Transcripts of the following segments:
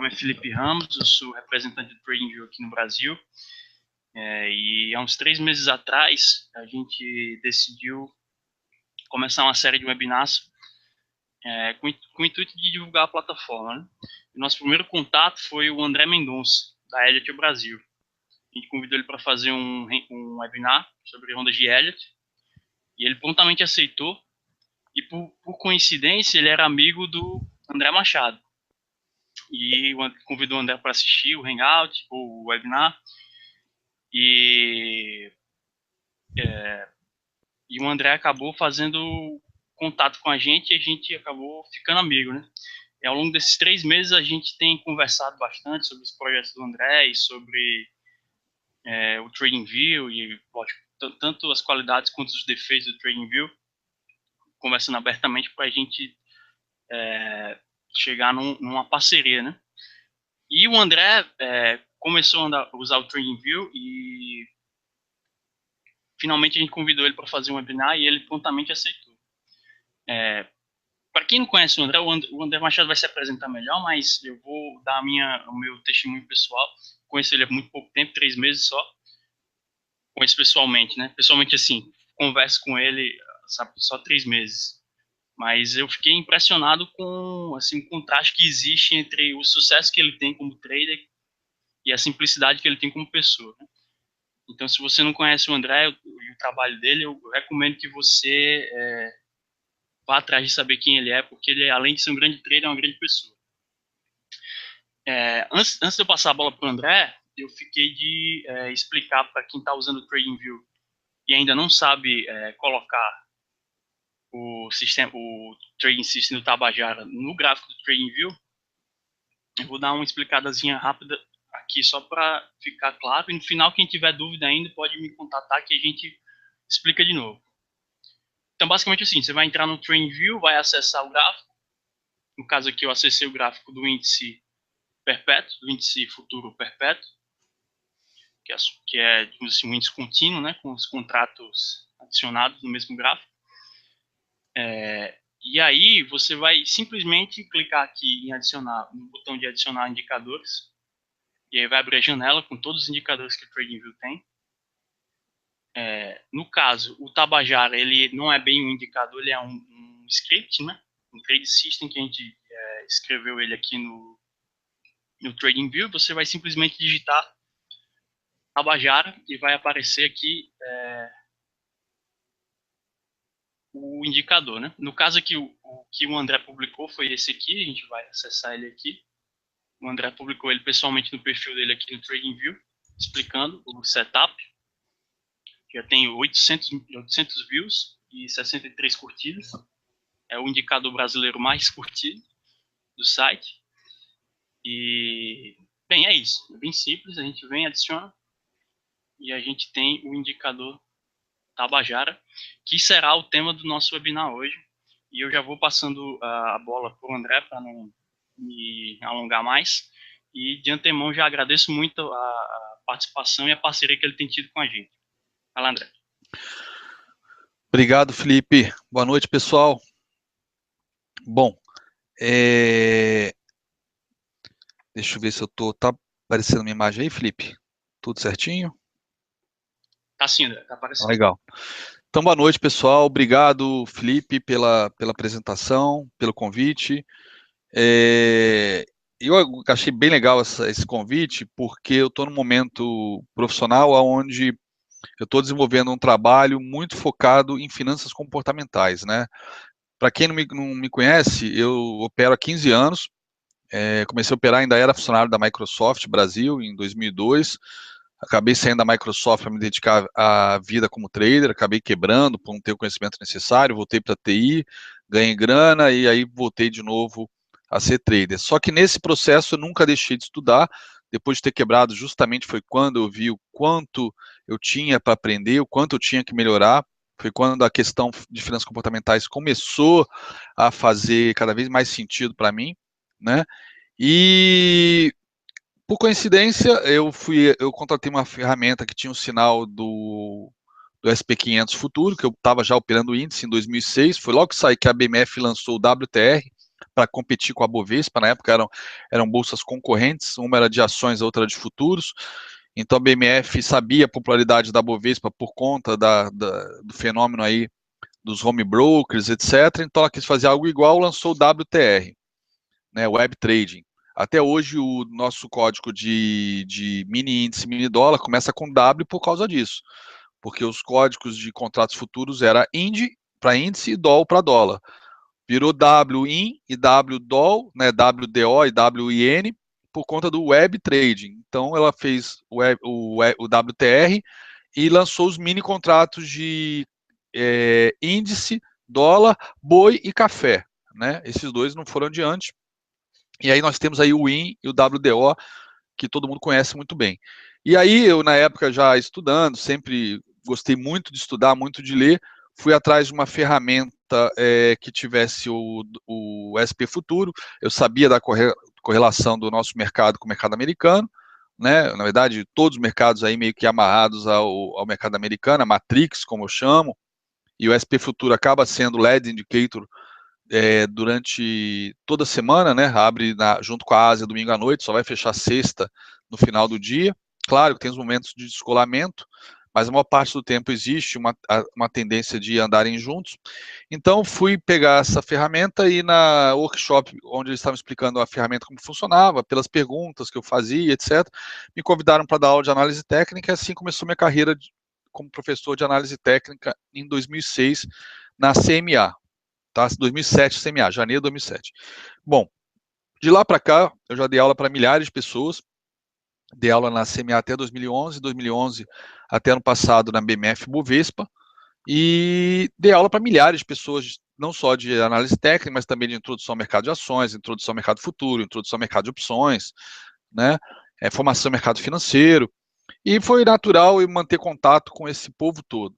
nome é Felipe Ramos, eu sou representante do TradingView aqui no Brasil. E há uns 3 meses atrás, a gente decidiu começar uma série de webinars com o intuito de divulgar a plataforma, né? O nosso primeiro contato foi o André Mendonça, da Elliott Brasil. A gente convidou ele para fazer um webinar sobre ondas de Elliott, e ele prontamente aceitou, e por coincidência ele era amigo do André Machado. E convidou o André para assistir o Hangout, o webinar, e o André acabou fazendo contato com a gente e a gente acabou ficando amigo, né? E ao longo desses 3 meses a gente tem conversado bastante sobre os projetos do André e sobre o TradingView e, lógico, tanto as qualidades quanto os defeitos do TradingView, conversando abertamente para a gente chegar numa parceria, né? E o André começou a usar o TradingView e finalmente a gente convidou ele para fazer um webinar e ele prontamente aceitou. Para quem não conhece o André Machado vai se apresentar melhor, mas eu vou dar o meu testemunho pessoal. Conheço ele há muito pouco tempo, 3 meses só. Conheço pessoalmente, né? Pessoalmente, assim, converso com ele, sabe, só 3 meses. Mas eu fiquei impressionado com, assim, o contraste que existe entre o sucesso que ele tem como trader e a simplicidade que ele tem como pessoa, né? Então, se você não conhece o André e o trabalho dele, eu recomendo que você vá atrás de saber quem ele é, porque ele, além de ser um grande trader, é uma grande pessoa. Antes de eu passar a bola para o André, eu fiquei de explicar para quem está usando o TradingView e ainda não sabe colocar o Trading System do Tabajara no gráfico do TradingView. Eu vou dar uma explicadazinha rápida aqui só para ficar claro, e no final, quem tiver dúvida ainda pode me contatar que a gente explica de novo. Então, basicamente assim, você vai entrar no TradingView, vai acessar o gráfico. No caso aqui, eu acessei o gráfico do índice perpétuo, do índice futuro perpétuo, que é digamos assim, um índice contínuo, né, com os contratos adicionados no mesmo gráfico. E aí você vai simplesmente clicar aqui em adicionar, no botão de adicionar indicadores, e aí vai abrir a janela com todos os indicadores que o TradingView tem. No caso, o Tabajara, ele não é bem um indicador, ele é um script, né, um trade system que a gente escreveu ele aqui no TradingView. Você vai simplesmente digitar Tabajara e vai aparecer aqui o indicador, né? No caso aqui, o que o André publicou foi esse aqui, a gente vai acessar ele aqui. O André publicou ele pessoalmente no perfil dele aqui no TradingView, explicando o setup. Já tem 800 views e 63 curtidas. É o indicador brasileiro mais curtido do site. E, bem, é isso. É bem simples, a gente vem, adiciona, e a gente tem o indicador Tabajara, que será o tema do nosso webinar hoje. E eu já vou passando a bola para o André, para não me alongar mais. E de antemão já agradeço muito a participação e a parceria que ele tem tido com a gente. Fala, André. Obrigado, Felipe. Boa noite, pessoal. Bom, deixa eu ver se eu tô... Tá aparecendo minha imagem aí, Felipe? Tudo certinho? Tá sim, André. Tá aparecendo. Legal. Então, boa noite, pessoal. Obrigado, Felipe, pela apresentação, pelo convite. Eu achei bem legal esse convite, porque eu estou num momento profissional onde eu estou desenvolvendo um trabalho muito focado em finanças comportamentais, né? Para quem não me conhece, eu opero há 15 anos. Comecei a operar, ainda era funcionário da Microsoft Brasil, em 2002. Acabei saindo da Microsoft para me dedicar à vida como trader, acabei quebrando por não ter o conhecimento necessário, voltei para a TI, ganhei grana e aí voltei de novo a ser trader. Só que nesse processo eu nunca deixei de estudar. Depois de ter quebrado, justamente foi quando eu vi o quanto eu tinha para aprender, o quanto eu tinha que melhorar. Foi quando a questão de finanças comportamentais começou a fazer cada vez mais sentido para mim, né? E por coincidência, eu contratei uma ferramenta que tinha um sinal do SP500 futuro, que eu estava já operando o índice em 2006. Foi logo que a BMF lançou o WTR, para competir com a Bovespa. Na época eram bolsas concorrentes, uma era de ações, a outra era de futuros. Então a BMF sabia a popularidade da Bovespa por conta do fenômeno aí dos home brokers, etc. Então ela quis fazer algo igual, lançou o WTR, né, Web Trading. Até hoje o nosso código de mini índice, mini dólar começa com W por causa disso, porque os códigos de contratos futuros era IND para índice e DOL para dólar. Virou WIN e WDOL, né, WDO e WIN, por conta do Web Trading. Então ela fez o WTR e lançou os mini contratos de índice, dólar, boi e café. Né? Esses dois não foram adiante. E aí nós temos aí o WIN e o WDO, que todo mundo conhece muito bem. E aí eu, na época, já estudando, sempre gostei muito de estudar, muito de ler, fui atrás de uma ferramenta que tivesse o SP Futuro. Eu sabia da correlação do nosso mercado com o mercado americano, né? Na verdade, todos os mercados aí meio que amarrados ao mercado americano, a Matrix, como eu chamo, e o SP Futuro acaba sendo o lead indicator durante toda a semana, né? Abre junto com a Ásia domingo à noite, só vai fechar sexta no final do dia. Claro que tem os momentos de descolamento, mas a maior parte do tempo existe uma tendência de andarem juntos. Então, fui pegar essa ferramenta e na workshop, onde eles estavam explicando a ferramenta como funcionava, pelas perguntas que eu fazia, etc., me convidaram para dar aula de análise técnica, e assim começou minha carreira como professor de análise técnica em 2006, na CMA. Tá? 2007, CMA, janeiro de 2007. Bom, de lá para cá, eu já dei aula para milhares de pessoas, dei aula na CMA até 2011, 2011 até ano passado na BMF Bovespa, e dei aula para milhares de pessoas, não só de análise técnica, mas também de introdução ao mercado de ações, introdução ao mercado futuro, introdução ao mercado de opções, né? Formação ao mercado financeiro, e foi natural eu manter contato com esse povo todo.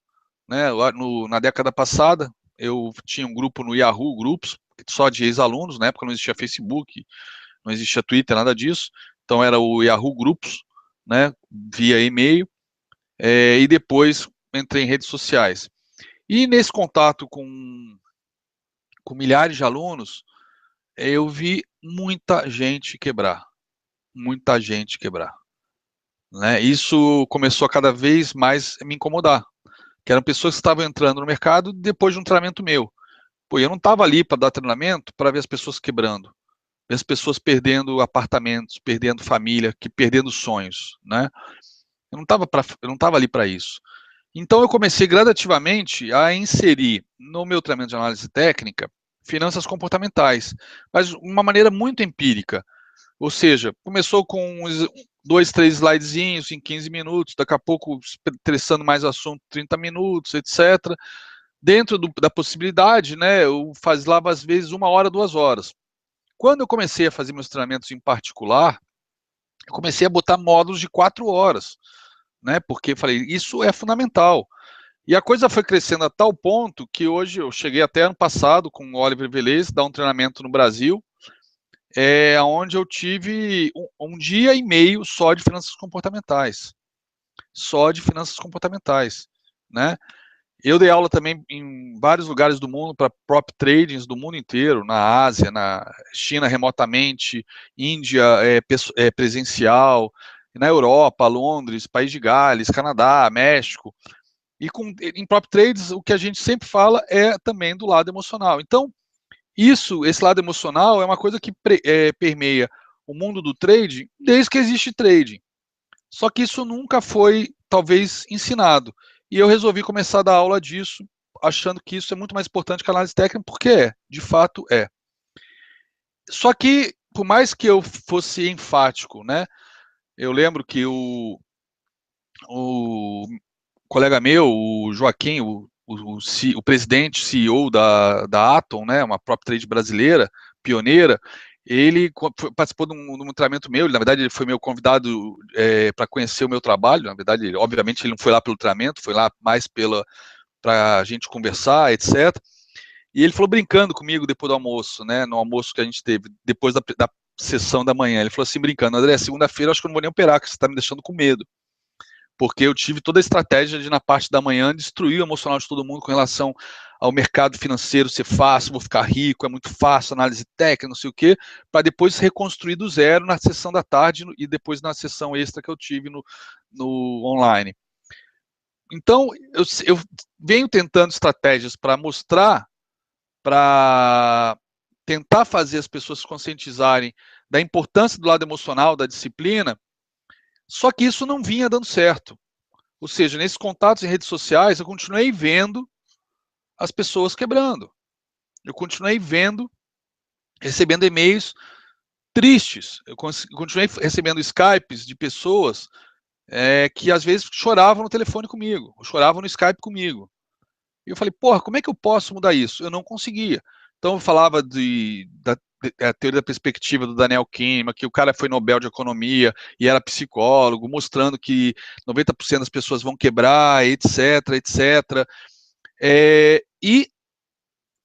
Né? Na década passada, eu tinha um grupo no Yahoo Groups, só de ex-alunos, na época não existia Facebook, não existia Twitter, nada disso, então era o Yahoo Groups, né, via e-mail, e depois entrei em redes sociais. E nesse contato com milhares de alunos, eu vi muita gente quebrar, muita gente quebrar. Né? Isso começou a cada vez mais me incomodar, que eram pessoas que estavam entrando no mercado depois de um treinamento meu. Pô, eu não estava ali para dar treinamento para ver as pessoas quebrando, ver as pessoas perdendo apartamentos, perdendo família, perdendo sonhos, né? Eu não estava ali para isso. Então eu comecei gradativamente a inserir no meu treinamento de análise técnica finanças comportamentais, mas de uma maneira muito empírica. Ou seja, começou com uns 2, 3 slidezinhos em 15 minutos, daqui a pouco interessando mais assunto, 30 minutos, etc. Dentro da possibilidade, né, eu fazia às vezes 1 hora, 2 horas. Quando eu comecei a fazer meus treinamentos em particular, eu comecei a botar módulos de 4 horas, né, porque eu falei, isso é fundamental. E a coisa foi crescendo a tal ponto que hoje eu cheguei até ano passado com o Oliver Velez, dar um treinamento no Brasil, onde eu tive um dia e meio só de finanças comportamentais. Só de finanças comportamentais, né? Eu dei aula também em vários lugares do mundo para prop tradings do mundo inteiro, na Ásia, na China remotamente, Índia presencial, na Europa, Londres, País de Gales, Canadá, México. E em prop trades o que a gente sempre fala é também do lado emocional. Então, esse lado emocional é uma coisa que permeia o mundo do trading desde que existe trading. Só que isso nunca foi, talvez, ensinado. E eu resolvi começar a dar aula disso, achando que isso é muito mais importante que a análise técnica, porque de fato é. Só que, por mais que eu fosse enfático, né, eu lembro que o colega meu, o Joaquim, o presidente, CEO da Atom, né, uma prop trade brasileira, pioneira, ele participou de um treinamento meu, na verdade ele foi meu convidado para conhecer o meu trabalho, na verdade, obviamente ele não foi lá pelo treinamento, foi lá mais para a gente conversar, etc. E ele falou brincando comigo depois do almoço, né, no almoço que a gente teve, depois da sessão da manhã, ele falou assim brincando, André, segunda-feira acho que eu não vou nem operar, porque você está me deixando com medo. porque eu tive toda a estratégia de, na parte da manhã, destruir o emocional de todo mundo com relação ao mercado financeiro ser fácil, vou ficar rico, é muito fácil, análise técnica, não sei o quê, para depois reconstruir do zero na sessão da tarde e depois na sessão extra que eu tive no online. Então, eu venho tentando estratégias para mostrar, para tentar fazer as pessoas se conscientizarem da importância do lado emocional, da disciplina, só que isso não vinha dando certo. Ou seja, nesses contatos em redes sociais, eu continuei vendo as pessoas quebrando. Eu continuei vendo, recebendo e-mails tristes. Eu continuei recebendo Skypes de pessoas que às vezes choravam no telefone comigo, ou choravam no Skype comigo. E eu falei, porra, como é que eu posso mudar isso? Eu não conseguia. Então eu falava da teoria da perspectiva do Daniel Kahneman, que o cara foi Nobel de Economia e era psicólogo, mostrando que 90% das pessoas vão quebrar, etc, etc. E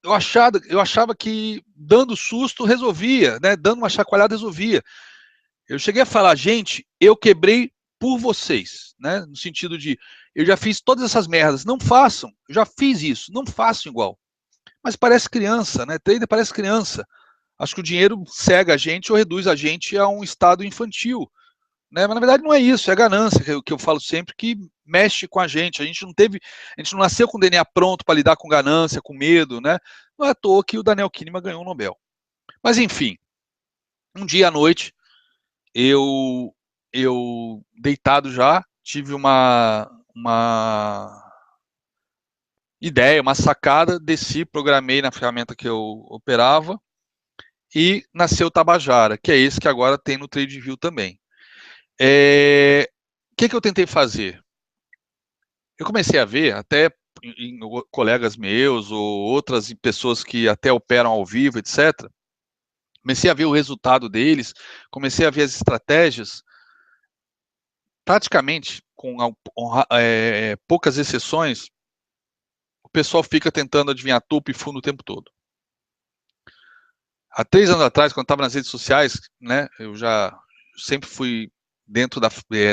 eu achava que dando susto resolvia, né? Dando uma chacoalhada resolvia. Eu cheguei a falar, gente, eu quebrei por vocês, né? No sentido de, eu já fiz todas essas merdas, não façam, eu já fiz isso, não façam igual. Mas parece criança, né? Trader parece criança. Acho que o dinheiro cega a gente ou reduz a gente a um estado infantil, né? Mas na verdade não é isso, é a ganância que eu falo sempre que mexe com a gente. A gente não nasceu com o DNA pronto para lidar com ganância, com medo, né? Não é à toa que o Daniel Kahneman ganhou o Nobel. Mas enfim, um dia à noite, eu deitado já, tive uma ideia, uma sacada, desci, programei na ferramenta que eu operava e nasceu o Tabajara, que é esse que agora tem no TradeView também. O que eu tentei fazer? Eu comecei a ver, até em colegas meus ou outras pessoas que até operam ao vivo, etc., comecei a ver o resultado deles, comecei a ver as estratégias, praticamente, com poucas exceções, o pessoal fica tentando adivinhar topo e fundo o tempo todo. Há 3 anos atrás, quando estava nas redes sociais, né, eu já sempre fui dentro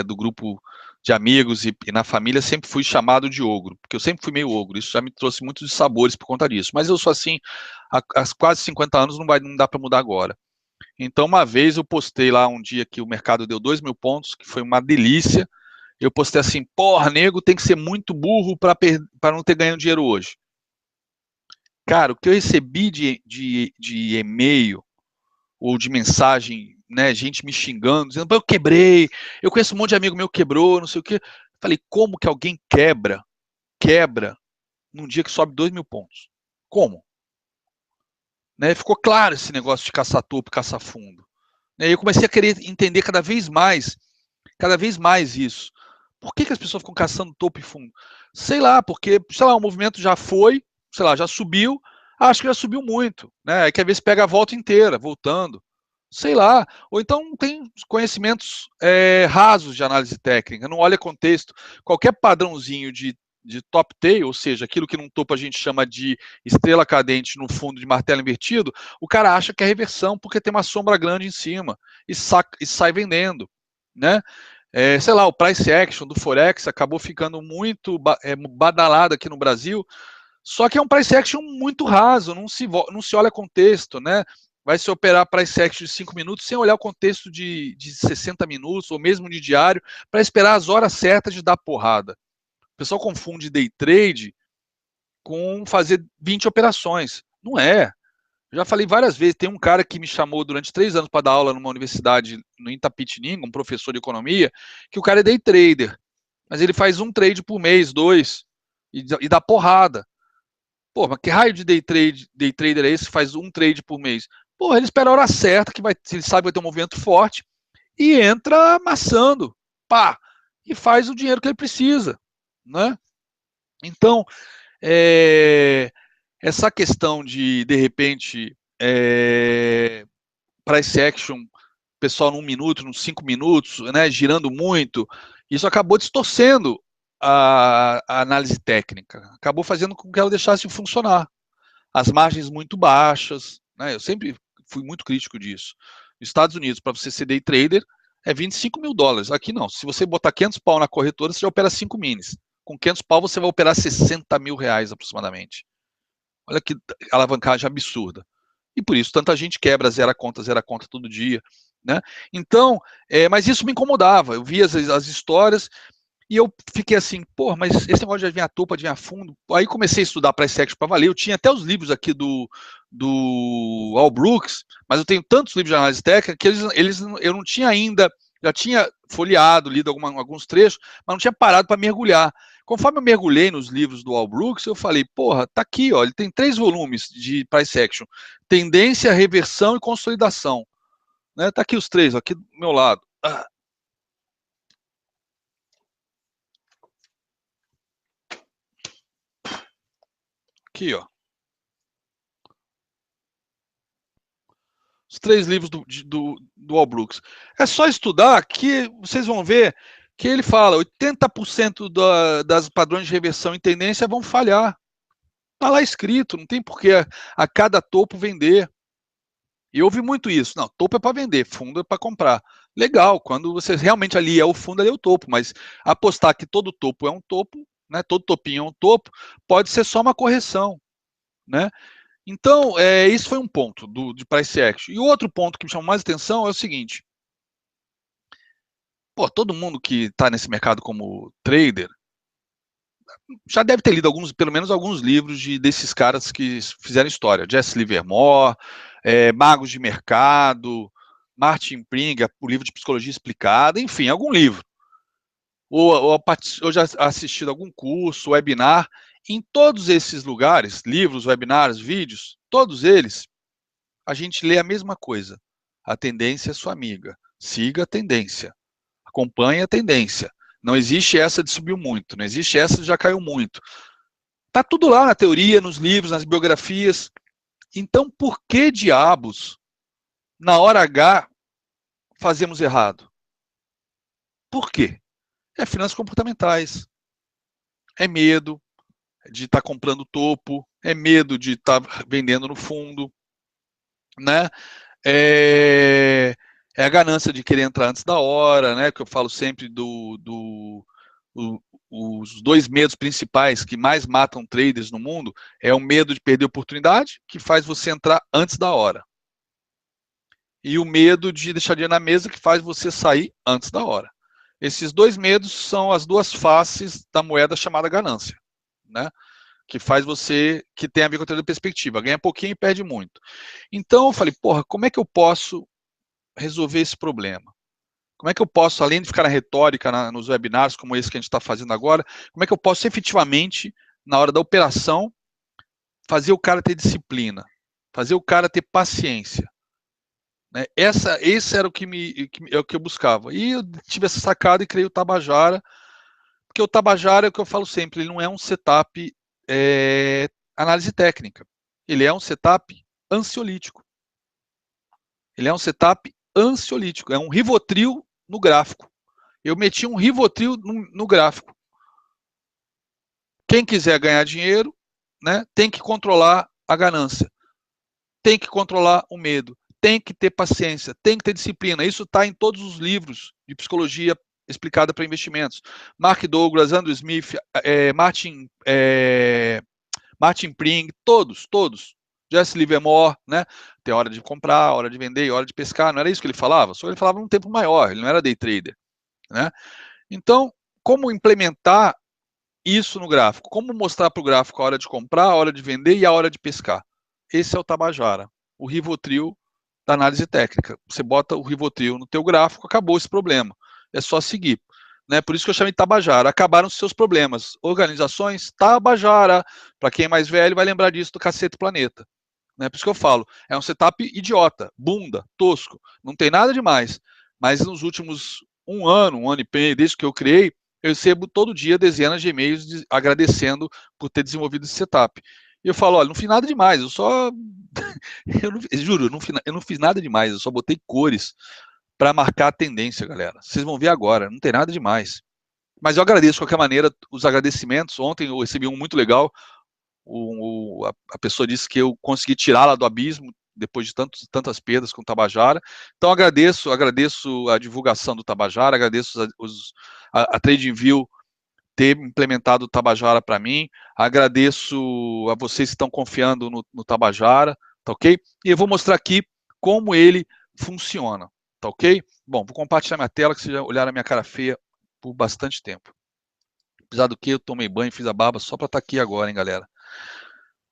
do grupo de amigos e na família, sempre fui chamado de ogro, porque eu sempre fui meio ogro, isso já me trouxe muitos sabores por conta disso, mas eu sou assim há quase 50 anos, não dá para mudar agora. Então, uma vez eu postei lá um dia que o mercado deu 2.000 pontos, que foi uma delícia, eu postei assim, porra, nego tem que ser muito burro para não ter ganho dinheiro hoje. Cara, o que eu recebi de e-mail ou de mensagem, né, gente me xingando, dizendo, eu quebrei, eu conheço um monte de amigo meu que quebrou, não sei o quê. Falei, como que alguém quebra num dia que sobe 2.000 pontos? Como? Né, ficou claro esse negócio de caçar topo, caçar fundo. E aí eu comecei a querer entender cada vez mais isso. Por que as pessoas ficam caçando topo e fundo? Sei lá, porque, sei lá, o movimento já foi, sei lá, já subiu, acho que já subiu muito, né? Aí quer ver se pega a volta inteira, voltando. Sei lá. Ou então tem conhecimentos rasos de análise técnica, não olha contexto. Qualquer padrãozinho de top tail, ou seja, aquilo que num topo a gente chama de estrela cadente no fundo de martelo invertido, o cara acha que é reversão porque tem uma sombra grande em cima e sai vendendo, né? Sei lá, o price action do Forex acabou ficando muito badalado aqui no Brasil, só que é um price action muito raso, não se olha contexto, né? Vai se operar price action de 5 minutos sem olhar o contexto de 60 minutos ou mesmo de diário para esperar as horas certas de dar porrada. O pessoal confunde day trade com fazer 20 operações. Não é. Já falei várias vezes, tem um cara que me chamou durante 3 anos para dar aula numa universidade no Itapetininga, um professor de economia, que o cara é day trader, mas ele faz um trade por mês, 2, e dá porrada. Pô, mas que raio de day trader é esse que faz um trade por mês? Pô, ele espera a hora certa, ele sabe que vai ter um movimento forte, e entra amassando, pá, e faz o dinheiro que ele precisa, né? Então, essa questão de repente, price action, pessoal num minuto, nos 5 minutos, né, girando muito, isso acabou distorcendo a análise técnica, acabou fazendo com que ela deixasse de funcionar. As margens muito baixas, né, eu sempre fui muito crítico disso. Nos Estados Unidos, para você ser day trader, é 25 mil dólares. Aqui não. Se você botar 500 pau na corretora, você já opera 5 minis. Com 500 pau, você vai operar 60 mil reais aproximadamente. Olha que alavancagem absurda. E por isso tanta gente quebra, zera a conta todo dia. Né? Então, mas isso me incomodava. Eu via as histórias e eu fiquei assim, pô, mas esse negócio de adivinhar topo, adivinhar fundo. Aí comecei a estudar price action para valer. Eu tinha até os livros aqui do Al Brooks, mas eu tenho tantos livros de análise técnica que eu não tinha ainda, já tinha folheado, lido alguns trechos, mas não tinha parado para mergulhar. Conforme eu mergulhei nos livros do Al Brooks, eu falei, porra, tá aqui, ó, ele tem 3 volumes de price action: tendência, reversão e consolidação. Né? Tá aqui os 3, ó, aqui do meu lado. Aqui, ó. Os 3 livros do Al Brooks. É só estudar que vocês vão ver que ele fala 80% das padrões de reversão em tendência vão falhar. Está lá escrito, não tem por que a cada topo vender. E eu ouvi muito isso. Não, topo é para vender, fundo é para comprar. Legal, quando você realmente ali é o fundo, ali é o topo, mas apostar que todo topo é um topo, né, todo topinho é um topo, pode ser só uma correção. Né? Então, isso foi um ponto de price action. E outro ponto que me chamou mais atenção é o seguinte: pô, todo mundo que está nesse mercado como trader já deve ter lido pelo menos alguns livros desses caras que fizeram história. Jesse Livermore, Magos de Mercado, Martin Pringa, o livro de Psicologia Explicada, enfim, algum livro. Ou já assistido algum curso, webinar. Em todos esses lugares, livros, webinars, vídeos, todos eles, a gente lê a mesma coisa. A tendência é sua amiga. Siga a tendência. Acompanhe a tendência. Não existe essa de subiu muito. Não existe essa de já caiu muito. Está tudo lá na teoria, nos livros, nas biografias. Então, por que diabos, na hora H, fazemos errado? Por quê? É finanças comportamentais. É medo de estar comprando topo. É medo de estar vendendo no fundo. Né? É a ganância de querer entrar antes da hora, né? Que eu falo sempre os 2 medos principais que mais matam traders no mundo é o medo de perder oportunidade, que faz você entrar antes da hora, e o medo de deixar dinheiro na mesa, que faz você sair antes da hora. Esses 2 medos são as 2 faces da moeda chamada ganância, né? Que faz você, que tem a ver com a teoria da perspectiva, ganha pouquinho e perde muito. Então eu falei, porra, como é que eu posso resolver esse problema? Como é que eu posso, além de ficar na retórica, nos webinars como esse que a gente está fazendo agora, como é que eu posso efetivamente, na hora da operação, fazer o cara ter disciplina, fazer o cara ter paciência? Né? Esse era o é o que eu buscava. E eu tive essa sacada e criei o Tabajara, porque o Tabajara é o que eu falo sempre, ele não é um setup análise técnica, ele é um setup ansiolítico. Ele é um setup ansiolítico, é um Rivotril no gráfico. Eu meti um Rivotril no gráfico. Quem quiser ganhar dinheiro, né, tem que controlar a ganância, tem que controlar o medo, tem que ter paciência, tem que ter disciplina. Isso está em todos os livros de psicologia explicada para investimentos. Mark Douglas, Andrew Smith, Martin Pring, todos. Jesse Livermore, né? Tem hora de comprar, hora de vender, hora de pescar. Não era isso que ele falava? Só ele falava num tempo maior, ele não era day trader. Né? Então, como implementar isso no gráfico? Como mostrar para o gráfico a hora de comprar, a hora de vender e a hora de pescar? Esse é o Tabajara, o Rivotril da análise técnica. Você bota o Rivotril no teu gráfico, acabou esse problema. É só seguir. Né? Por isso que eu chamei de Tabajara. Acabaram os seus problemas. Organizações, Tabajara. Para quem é mais velho, vai lembrar disso do Cacete Planeta. Né? Por isso que eu falo, é um setup idiota, bunda, tosco, não tem nada demais. Mas nos últimos um ano e meio, desde que eu criei, eu recebo todo dia dezenas de e-mails agradecendo por ter desenvolvido esse setup. E eu falo, olha, não fiz nada demais, eu só. Juro, eu não fiz nada demais, eu só botei cores para marcar a tendência, galera. Vocês vão ver agora, não tem nada demais. Mas eu agradeço de qualquer maneira os agradecimentos. Ontem eu recebi um muito legal. A pessoa disse que eu consegui tirá-la do abismo, depois de tantas perdas com o Tabajara. Então, agradeço a divulgação do Tabajara, agradeço a TradingView ter implementado o Tabajara para mim, agradeço a vocês que estão confiando no Tabajara, tá ok? E eu vou mostrar aqui como ele funciona, tá ok? Bom, vou compartilhar minha tela, que vocês já olharam a minha cara feia por bastante tempo. Apesar do que, eu tomei banho, fiz a barba só para estar aqui agora, hein, galera?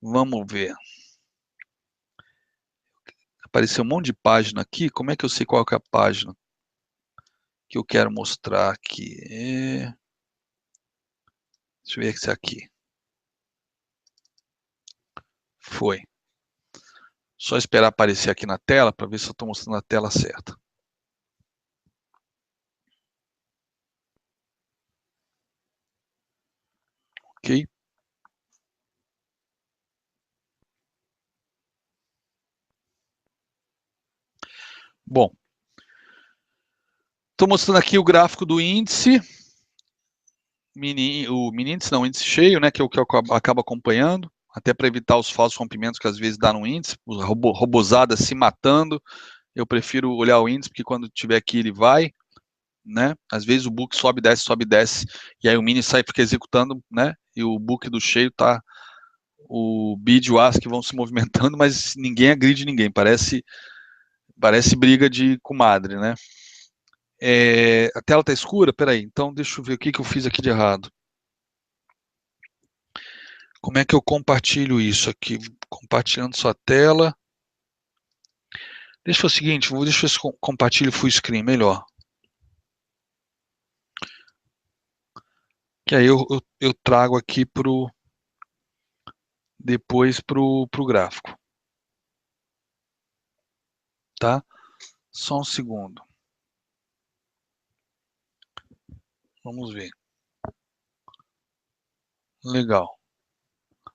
Vamos ver. Apareceu um monte de página aqui, como é que eu sei qual que é a página que eu quero mostrar aqui? Deixa eu ver se é aqui. Foi. Só esperar aparecer aqui na tela para ver se eu estou mostrando a tela certa. Ok? Bom, estou mostrando aqui o gráfico do índice, o mini índice, não, o índice cheio, né, que é o que eu acabo acompanhando, até para evitar os falsos rompimentos que às vezes dá no índice, os robozadas se matando. Eu prefiro olhar o índice, porque quando tiver aqui ele vai, né? Às vezes o book sobe, desce, e aí o mini sai, fica executando, né? E o book do cheio tá, o bid e o ask vão se movimentando, mas ninguém agride ninguém, parece briga de comadre, né? A tela tá escura? Peraí, então deixa eu ver o que eu fiz aqui de errado. Como é que eu compartilho isso aqui? Compartilhando sua tela. Deixa eu fazer o seguinte, deixa eu ver se compartilho full screen, melhor. Que aí eu trago aqui depois pro gráfico. Tá? Só um segundo. Vamos ver. Legal.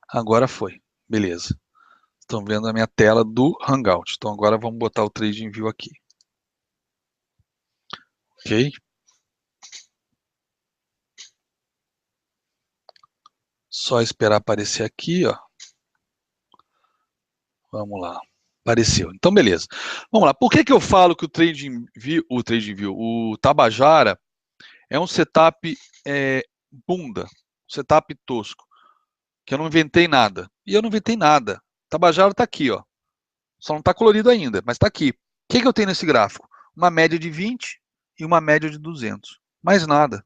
Agora foi. Beleza. Estão vendo a minha tela do Hangout. Então agora vamos botar o TradingView aqui. Ok? Só esperar aparecer aqui, ó. Vamos lá. Apareceu. Então, beleza. Vamos lá. Por que eu falo que o Tabajara é um setup bunda, um setup tosco, que eu não inventei nada. E eu não inventei nada. O Tabajara está aqui, ó. Só não está colorido ainda, mas está aqui. O que eu tenho nesse gráfico? Uma média de 20 e uma média de 200. Mais nada.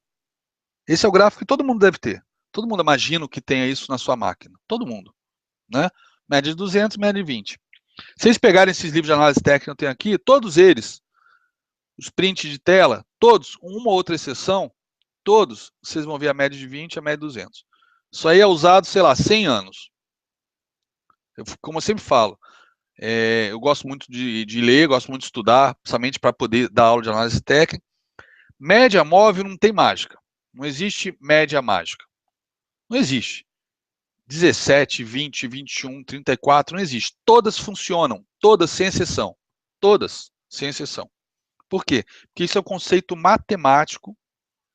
Esse é o gráfico que todo mundo deve ter. Todo mundo imagina que tenha isso na sua máquina. Todo mundo. Né? Média de 200, média de 20. Se vocês pegarem esses livros de análise técnica que eu tenho aqui, todos eles, os prints de tela, todos, uma ou outra exceção, todos, vocês vão ver a média de 20 e a média de 200. Isso aí é usado, sei lá, 100 anos. Como eu sempre falo, eu gosto muito de ler, gosto muito de estudar, principalmente para poder dar aula de análise técnica. Média móvel não tem mágica. Não existe média mágica. Não existe. 17, 20, 21, 34, não existe. Todas funcionam, todas sem exceção. Todas sem exceção. Por quê? Porque isso é um conceito matemático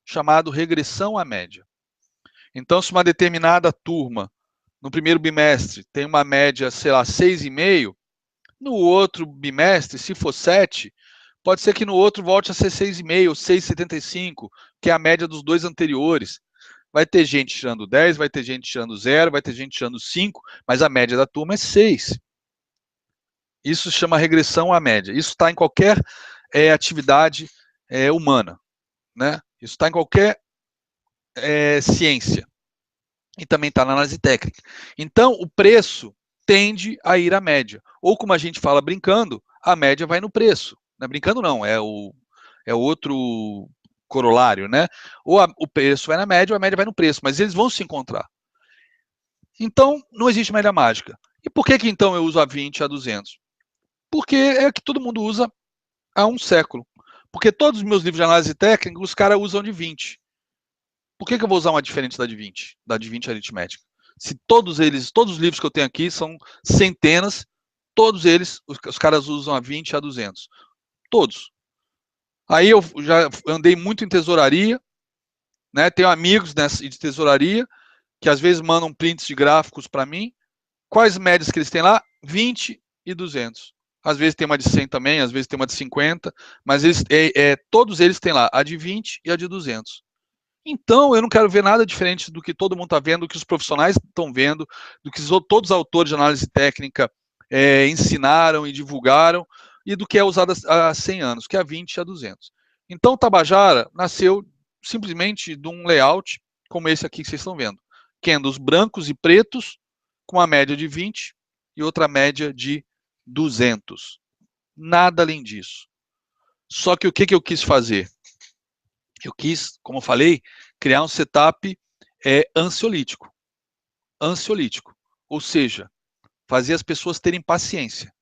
chamado regressão à média. Então, se uma determinada turma, no primeiro bimestre, tem uma média, sei lá, 6,5, no outro bimestre, se for 7, pode ser que no outro volte a ser 6,5 ou 6,75, que é a média dos dois anteriores. Vai ter gente tirando 10, vai ter gente tirando 0, vai ter gente tirando 5, mas a média da turma é 6. Isso se chama regressão à média. Isso está em qualquer atividade humana, né? Isso está em qualquer ciência. E também está na análise técnica. Então, o preço tende a ir à média. Ou, como a gente fala brincando, a média vai no preço. Não é brincando, não. É outro corolário, né? Ou o preço vai na média, ou a média vai no preço. Mas eles vão se encontrar. Então, não existe média mágica. E por que então eu uso a 20 e a 200? Porque é que todo mundo usa há um século. Porque todos os meus livros de análise técnica, os caras usam de 20. Por que eu vou usar uma diferente da de 20? Da de 20 aritmética? Se todos os livros que eu tenho aqui são centenas, todos eles, os caras usam a 20 e a 200. Todos. Aí eu já andei muito em tesouraria, né? Tenho amigos de tesouraria que às vezes mandam prints de gráficos para mim. Quais médias que eles têm lá? 20 e 200. às vezes tem uma de 100 também, às vezes tem uma de 50, mas todos eles têm lá a de 20 e a de 200. Então, eu não quero ver nada diferente do que todo mundo está vendo, do que os profissionais estão vendo, do que todos os autores de análise técnica ensinaram e divulgaram, e do que é usado há 100 anos, que é a 20 e a 200. Então, o Tabajara nasceu simplesmente de um layout como esse aqui que vocês estão vendo. Candles brancos e pretos, com uma média de 20 e outra média de 200. Nada além disso. Só que o que eu quis fazer? Eu quis, como eu falei, criar um setup ansiolítico. Ansiolítico. Ou seja, fazer as pessoas terem paciência.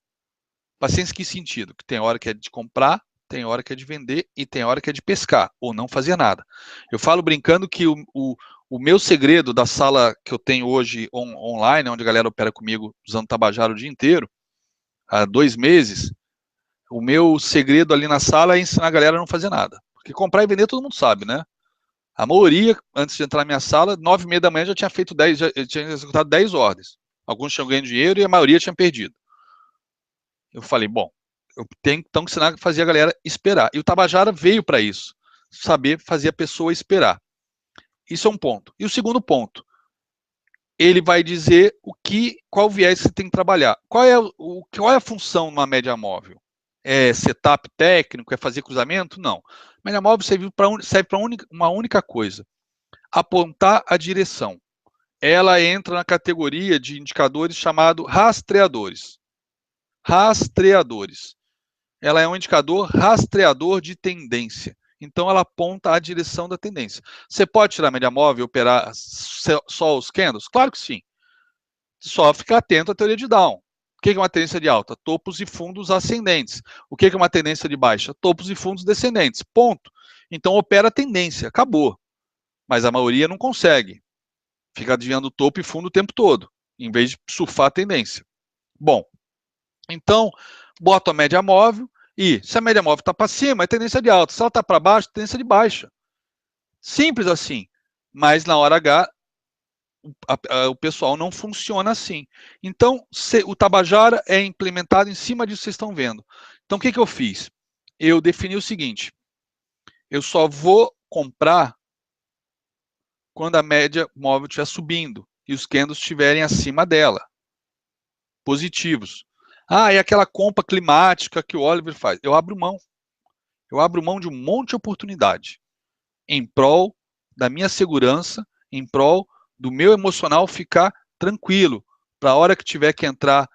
Paciência em que sentido? Que tem hora que é de comprar, tem hora que é de vender e tem hora que é de pescar, ou não fazer nada. Eu falo brincando que o meu segredo da sala que eu tenho hoje online, onde a galera opera comigo usando Tabajara o dia inteiro, há 2 meses, o meu segredo ali na sala é ensinar a galera a não fazer nada. Porque comprar e vender todo mundo sabe, né? A maioria, antes de entrar na minha sala, 9h30 da manhã já tinha feito 10, já tinha executado 10 ordens. Alguns tinham ganho dinheiro e a maioria tinha perdido. Eu falei, bom, eu tenho então que ensinar a fazer a galera esperar. E o Tabajara veio para isso, saber fazer a pessoa esperar. Isso é um ponto. E o segundo ponto, ele vai dizer qual viés você tem que trabalhar. Qual é a função numa média móvel? É setup técnico? É fazer cruzamento? Não. Média móvel serve para uma única coisa: apontar a direção. Ela entra na categoria de indicadores chamado rastreadores. Rastreadores. Ela é um indicador rastreador de tendência. Então, ela aponta a direção da tendência. Você pode tirar a média móvel e operar só os candles? Claro que sim. Só ficar atento à teoria de Down. O que é uma tendência de alta? Topos e fundos ascendentes. O que é uma tendência de baixa? Topos e fundos descendentes. Ponto. Então, opera a tendência. Acabou. Mas a maioria não consegue. Fica desviando topo e fundo o tempo todo, em vez de surfar a tendência. Bom, então, boto a média móvel e, se a média móvel está para cima, é tendência de alta. Se ela está para baixo, é tendência de baixa. Simples assim. Mas na hora H, o pessoal não funciona assim. Então, o Tabajara é implementado em cima disso que vocês estão vendo. Então, o que eu fiz? Eu defini o seguinte: eu só vou comprar quando a média móvel estiver subindo e os candles estiverem acima dela, positivos. E aquela compra climática que o Oliver faz. Eu abro mão. Eu abro mão de um monte de oportunidade em prol da minha segurança, em prol do meu emocional ficar tranquilo, para a hora que tiver que entrar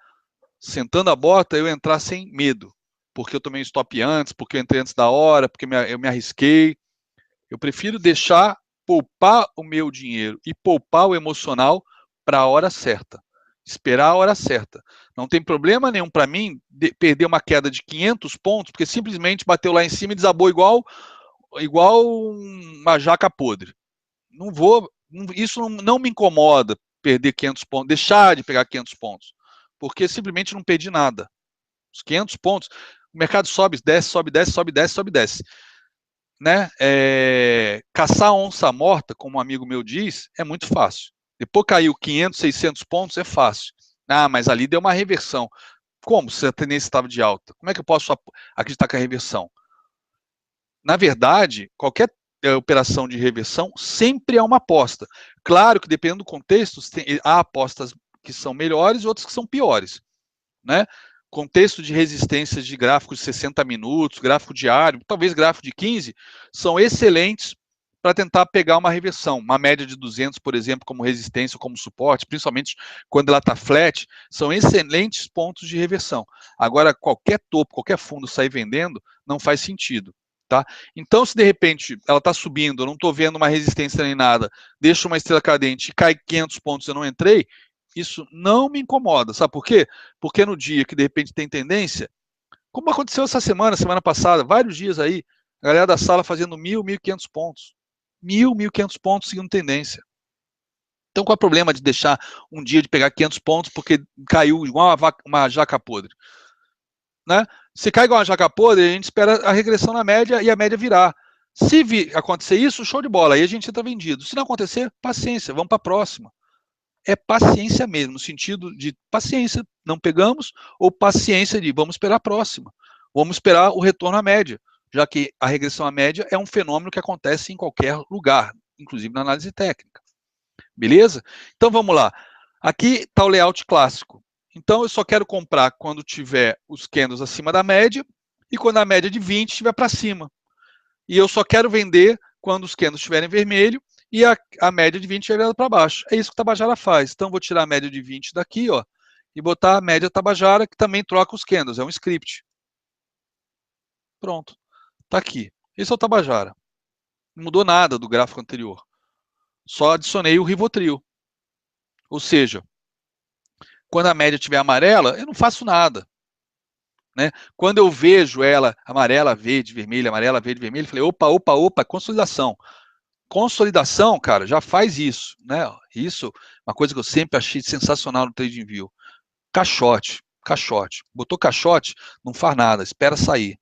sentando a bota, eu entrar sem medo, porque eu tomei um stop antes, porque eu entrei antes da hora, porque eu me arrisquei. Eu prefiro deixar poupar o meu dinheiro e poupar o emocional para a hora certa. Esperar a hora certa. Não tem problema nenhum para mim perder uma queda de 500 pontos, porque simplesmente bateu lá em cima e desabou igual uma jaca podre. Não vou, isso não me incomoda perder 500 pontos, deixar de pegar 500 pontos, porque simplesmente não perdi nada. Os 500 pontos, o mercado sobe, desce, sobe, desce, sobe, desce, sobe, desce. Né? Caçar onça morta, como um amigo meu diz, é muito fácil. Depois caiu 500, 600 pontos, é fácil. Mas ali deu uma reversão. Como? Se a tendência estava de alta. Como é que eu posso acreditar que é reversão? Na verdade, qualquer operação de reversão sempre é uma aposta. Claro que dependendo do contexto, há apostas que são melhores e outras que são piores. Né? Contexto de resistências de gráfico de 60 minutos, gráfico diário, talvez gráfico de 15, são excelentes para tentar pegar uma reversão. Uma média de 200, por exemplo, como resistência ou como suporte, principalmente quando ela está flat, são excelentes pontos de reversão. Agora, qualquer topo, qualquer fundo sair vendendo, não faz sentido. Tá? Então, se de repente ela está subindo, eu não estou vendo uma resistência nem nada, deixo uma estrela cadente e cai 500 pontos e eu não entrei, isso não me incomoda. Sabe por quê? Porque no dia que de repente tem tendência, como aconteceu essa semana passada, vários dias aí, a galera da sala fazendo 1.000, 1.500 pontos. 1.000, 1.500 pontos seguindo tendência. Então qual é o problema de deixar um dia de pegar 500 pontos porque caiu igual uma jaca podre? Né? Se cai igual uma jaca podre, a gente espera a regressão na média e a média virar. Se acontecer isso, show de bola, aí a gente entra vendido. Se não acontecer, paciência, vamos para a próxima. é paciência mesmo, no sentido de paciência, não pegamos, ou paciência de vamos esperar a próxima. Vamos esperar o retorno à média, já que a regressão à média é um fenômeno que acontece em qualquer lugar, inclusive na análise técnica. Beleza? Então vamos lá. Aqui está o layout clássico. Então eu só quero comprar quando tiver os candles acima da média e quando a média de 20 estiver para cima. E eu só quero vender quando os candles estiverem vermelho e a média de 20 estiver para baixo. É isso que o Tabajara faz. Então vou tirar a média de 20 daqui, ó, e botar a média Tabajara, que também troca os candles, é um script. Pronto. Está aqui. Esse é o Tabajara. Não mudou nada do gráfico anterior. Só adicionei o Rivotril. Ou seja, quando a média estiver amarela, eu não faço nada. Né? Quando eu vejo ela amarela, verde, vermelha, amarela, verde, vermelha, eu falei, opa, consolidação. Consolidação, cara, já faz isso. Né? Isso, uma coisa que eu sempre achei sensacional no TradingView. Caixote. Botou caixote, não faz nada, espera sair.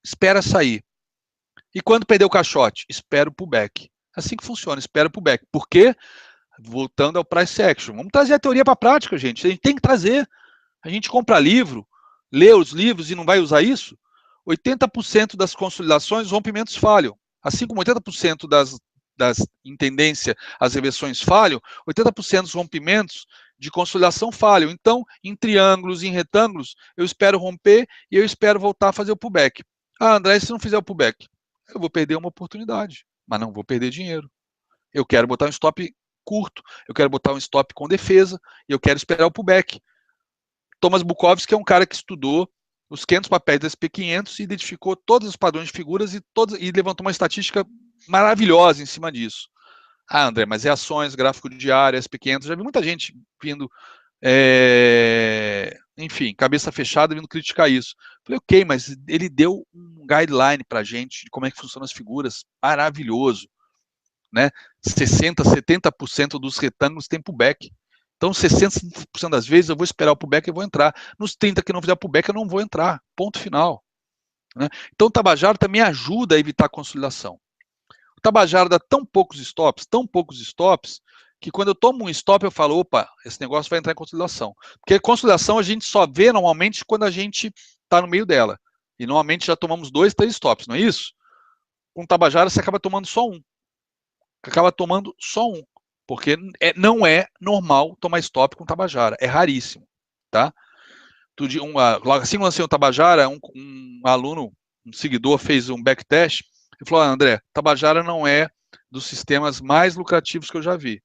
Espera sair. E quando perder o caixote? Espera o pullback. Assim que funciona, espera o pullback. Por quê? Voltando ao price action. Vamos trazer a teoria para a prática, gente. A gente tem que trazer. A gente compra livro, lê os livros e não vai usar isso? 80% das consolidações, os rompimentos falham. Assim como 80% das em tendência, as reversões falham, 80% dos rompimentos de consolidação falham. Então, em triângulos, em retângulos, eu espero romper e eu espero voltar a fazer o pullback. Ah, André, se não fizer o pullback, eu vou perder uma oportunidade, mas não vou perder dinheiro. Eu quero botar um stop curto, eu quero botar um stop com defesa e eu quero esperar o pullback. Thomas Bukowski é um cara que estudou os 500 papéis da SP500 e identificou todos os padrões de figuras e levantou uma estatística maravilhosa em cima disso. Ah, André, mas é ações, gráfico diário, SP500, já vi muita gente vindo, enfim, cabeça fechada, vindo criticar isso. Falei, ok, mas ele deu um guideline para a gente de como é que funcionam as figuras, maravilhoso. Né? 60%, 70% dos retângulos tem pullback. Então, 60% das vezes eu vou esperar o pullback e vou entrar. Nos 30% que não fizer pullback, eu não vou entrar. Ponto final. Né? Então, o Tabajara também ajuda a evitar a consolidação. O Tabajara dá tão poucos stops, que quando eu tomo um stop, eu falo, opa, esse negócio vai entrar em consolidação. Porque consolidação a gente só vê normalmente quando a gente está no meio dela. E normalmente já tomamos 2, 3 stops, não é isso? Com o Tabajara você acaba tomando só um. Porque não é normal tomar stop com Tabajara, é raríssimo, tá? Assim que lancei um Tabajara, um aluno, um seguidor fez um backtest e falou, André, Tabajara não é dos sistemas mais lucrativos que eu já vi,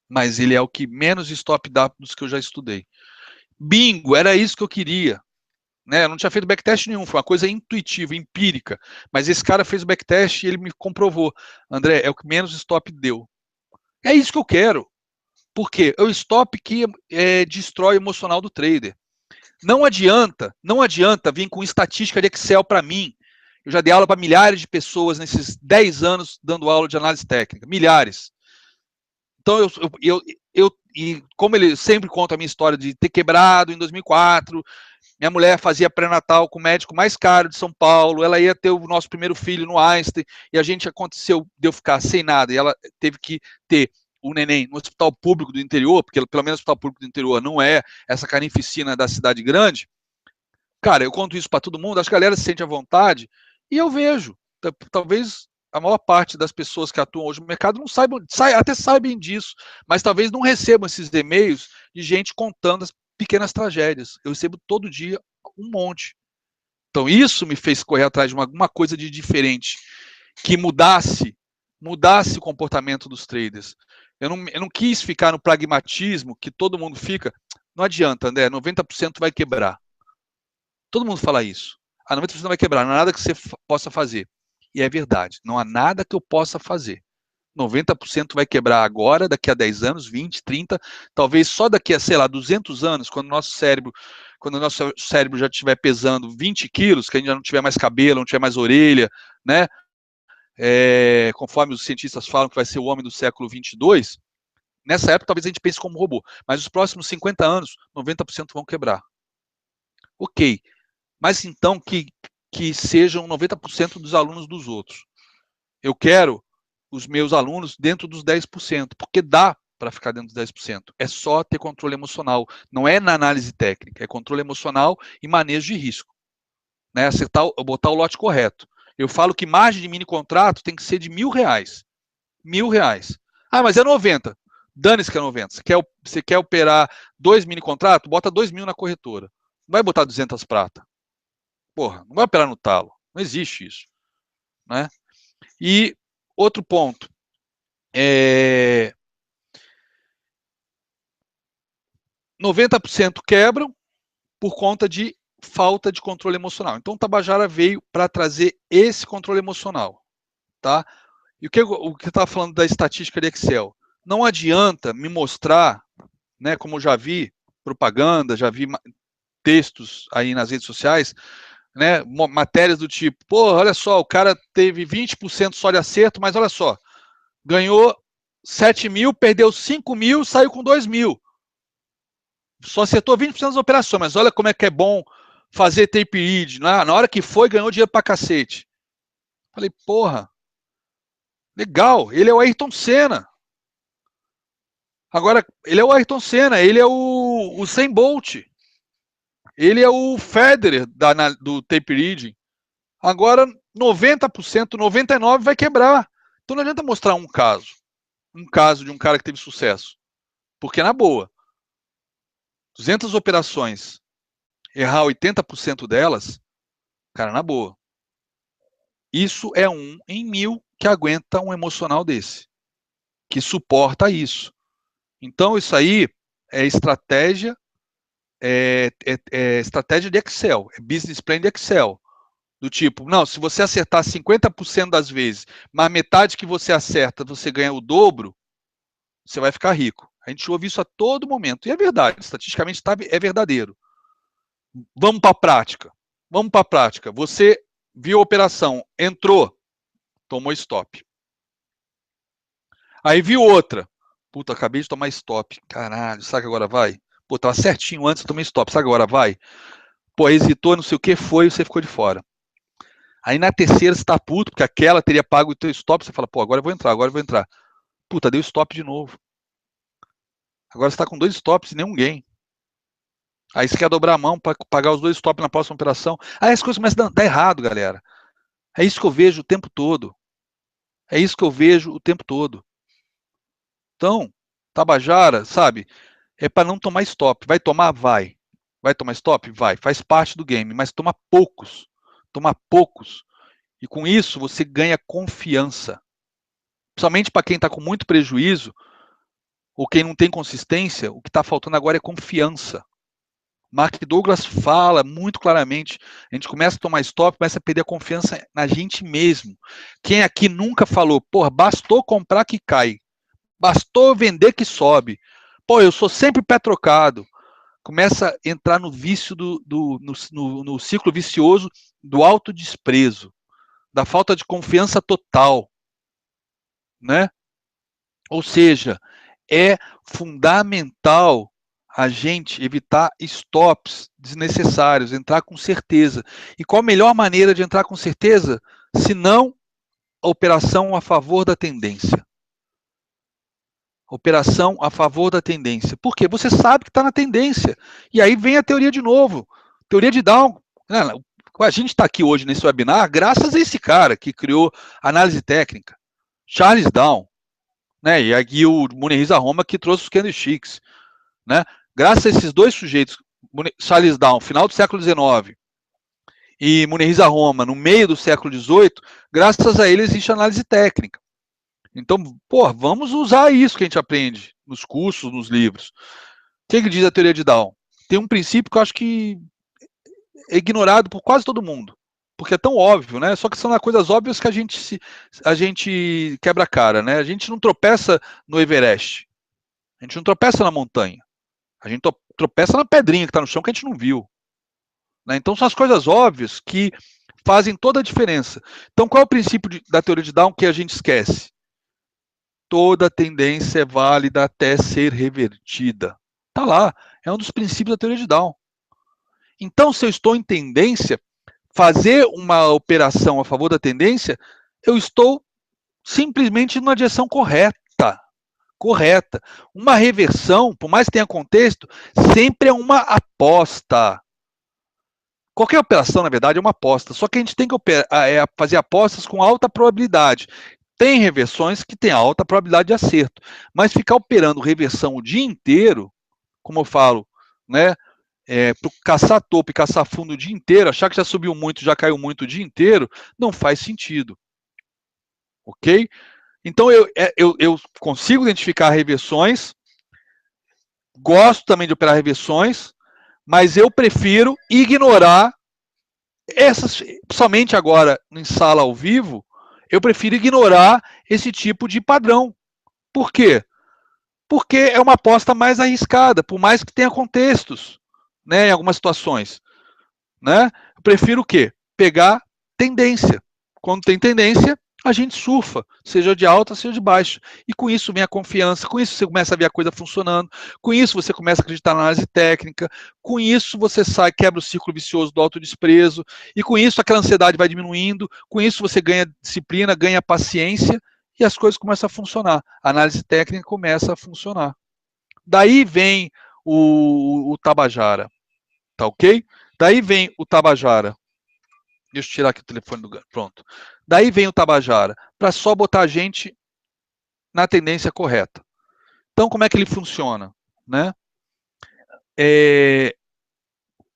mas ele é o que menos stop dá dos que eu já estudei. Bingo, era isso que eu queria. Né? Eu não tinha feito backtest nenhum, foi uma coisa intuitiva, empírica. Mas esse cara fez o backtest e ele me comprovou. André, é o que menos stop deu. É isso que eu quero. Por quê? É o stop que destrói o emocional do trader. Não adianta vir com estatística de Excel para mim. Eu já dei aula para milhares de pessoas nesses 10 anos dando aula de análise técnica. Milhares. Então, e como ele sempre conta a minha história de ter quebrado em 2004, minha mulher fazia pré-natal com o médico mais caro de São Paulo, ela ia ter o nosso primeiro filho no Einstein, e a gente aconteceu de eu ficar sem nada, e ela teve que ter o neném no hospital público do interior, porque pelo menos o hospital público do interior não é essa carnificina da cidade grande. Cara, eu conto isso para todo mundo, acho que a galera se sente à vontade, e eu vejo, talvez a maior parte das pessoas que atuam hoje no mercado não saibam, até sabem disso, mas talvez não recebam esses e-mails de gente contando as pequenas tragédias. Eu recebo todo dia um monte. Então isso me fez correr atrás de alguma coisa de diferente, que mudasse o comportamento dos traders. Eu não quis ficar no pragmatismo que todo mundo fica. Não adianta, André, 90% vai quebrar. Todo mundo fala isso. Ah, 90% vai quebrar, não há nada que você possa fazer. E é verdade, não há nada que eu possa fazer. 90% vai quebrar agora, daqui a 10 anos, 20, 30, talvez só daqui a, sei lá, 200 anos, quando o nosso cérebro já estiver pesando 20 quilos, que a gente já não tiver mais cabelo, não tiver mais orelha, né? Conforme os cientistas falam que vai ser o homem do século 22, nessa época talvez a gente pense como robô, mas nos próximos 50 anos, 90% vão quebrar. Ok, mas então que sejam 90% dos alunos dos outros. Eu quero os meus alunos dentro dos 10%, porque dá para ficar dentro dos 10%. É só ter controle emocional. Não é na análise técnica, é controle emocional e manejo de risco. Né? Acertar, botar o lote correto. Eu falo que margem de mini contrato tem que ser de R$1.000. R$1.000. Ah, mas é 90. Dane-se que é 90. Você quer operar 2 mini contratos? Bota 2.000 na corretora. Não vai botar 200 prata. Porra, não vai operar no talo. Não existe isso. Né? E outro ponto. 90% quebram por conta de falta de controle emocional. Então, o Tabajara veio para trazer esse controle emocional. Tá? E o que eu estava falando da estatística de Excel? Não adianta me mostrar, né, como eu já vi propaganda, já vi textos aí nas redes sociais, né, matérias do tipo, pô, olha só, o cara teve 20% só de acerto, mas olha só, ganhou 7.000, perdeu 5.000, saiu com 2.000. Só acertou 20% das operações, mas olha como é que é bom fazer tape read. Na hora que foi, ganhou dinheiro pra cacete. Falei, porra, legal, ele é o Ayrton Senna. Agora, ele é o Ayrton Senna, ele é o Usain Bolt. Ele é o Federer do tape reading. Agora, 90%, 99% vai quebrar. Então não adianta mostrar um caso de um cara que teve sucesso. Porque na boa, 200 operações, errar 80% delas, cara, na boa. Isso é 1 em 1.000 que aguenta um emocional desse, que suporta isso. Então isso aí é estratégia, estratégia de Excel, é business plan de Excel. Do tipo, não, se você acertar 50% das vezes, mas metade que você acerta, você ganha o dobro, você vai ficar rico. A gente ouve isso a todo momento. E é verdade, estatisticamente é verdadeiro. Vamos para a prática. Vamos para a prática. Você viu a operação, entrou, tomou stop. Aí viu outra. Puta, acabei de tomar stop. Caralho, sabe que agora vai? Pô, tava certinho antes, eu tomei stop. Sabe que agora vai? Pô, hesitou, não sei o que foi, você ficou de fora. Aí na terceira você tá puto, porque aquela teria pago o teu stop, você fala, pô, agora eu vou entrar, agora eu vou entrar. Puta, deu stop de novo. Agora você tá com 2 stops e nenhum gain. Aí você quer dobrar a mão para pagar os 2 stops na próxima operação. Aí as coisas começam a dar errado, galera. É isso que eu vejo o tempo todo. É isso que eu vejo o tempo todo. Então, Tabajara, sabe, é para não tomar stop. Vai tomar? Vai. Vai tomar stop? Vai. Faz parte do game, mas toma poucos. Toma poucos. E com isso você ganha confiança. Principalmente para quem está com muito prejuízo, ou quem não tem consistência, o que está faltando agora é confiança. Mark Douglas fala muito claramente, a gente começa a tomar stop, começa a perder a confiança na gente mesmo. Quem aqui nunca falou, porra, bastou comprar que cai, bastou vender que sobe, pô, eu sou sempre pé trocado. Começa a entrar no vício, no ciclo vicioso do autodesprezo, da falta de confiança total, né? Ou seja, é fundamental a gente evitar stops desnecessários, entrar com certeza. E qual a melhor maneira de entrar com certeza? Se não a operação a favor da tendência. Operação a favor da tendência. Por quê? Você sabe que está na tendência. E aí vem a teoria de novo. Teoria de Down. A gente está aqui hoje nesse webinar graças a esse cara que criou análise técnica, Charles Down. Né? E aqui o Munir Roma que trouxe os candlesticks. Né? Graças a esses 2 sujeitos, Charles Down, final do século XIX, e Munir Roma, no meio do século XVIII, graças a eles existe análise técnica. Então, pô, vamos usar isso que a gente aprende nos cursos, nos livros. O que diz a teoria de Down? Tem um princípio que eu acho que é ignorado por quase todo mundo, porque é tão óbvio, né? Só que são coisas óbvias que a gente quebra a cara, né? A gente não tropeça no Everest, a gente não tropeça na montanha, a gente tropeça na pedrinha que está no chão que a gente não viu. Né? Então são as coisas óbvias que fazem toda a diferença. Então qual é o princípio da teoria de Down que a gente esquece? Toda tendência é válida até ser revertida. Está lá, é um dos princípios da teoria de Down. Então, se eu estou em tendência, fazer uma operação a favor da tendência, eu estou simplesmente na direção correta. Correta. Uma reversão, por mais que tenha contexto, sempre é uma aposta. Qualquer operação, na verdade, é uma aposta. Só que a gente tem que fazer apostas com alta probabilidade. Tem reversões que têm alta probabilidade de acerto. Mas ficar operando reversão o dia inteiro, como eu falo, né? Caçar topo e caçar fundo o dia inteiro, achar que já subiu muito, já caiu muito o dia inteiro, não faz sentido. Ok? Então eu consigo identificar reversões, gosto também de operar reversões, mas eu prefiro ignorar essas, somente agora em sala ao vivo, eu prefiro ignorar esse tipo de padrão. Por quê? Porque é uma aposta mais arriscada, por mais que tenha contextos, né, em algumas situações. Né? Eu prefiro o quê? Pegar tendência. Quando tem tendência, a gente surfa, seja de alta, seja de baixa. E com isso vem a confiança, com isso você começa a ver a coisa funcionando, com isso você começa a acreditar na análise técnica, com isso você sai, quebra o ciclo vicioso do autodesprezo, e com isso aquela ansiedade vai diminuindo, com isso você ganha disciplina, ganha paciência, e as coisas começam a funcionar. A análise técnica começa a funcionar. Daí vem o Tabajara, tá ok? Daí vem o Tabajara. Deixa eu tirar aqui o telefone do ganho. Pronto. Daí vem o Tabajara, para só botar a gente na tendência correta. Então, como é que ele funciona? Né?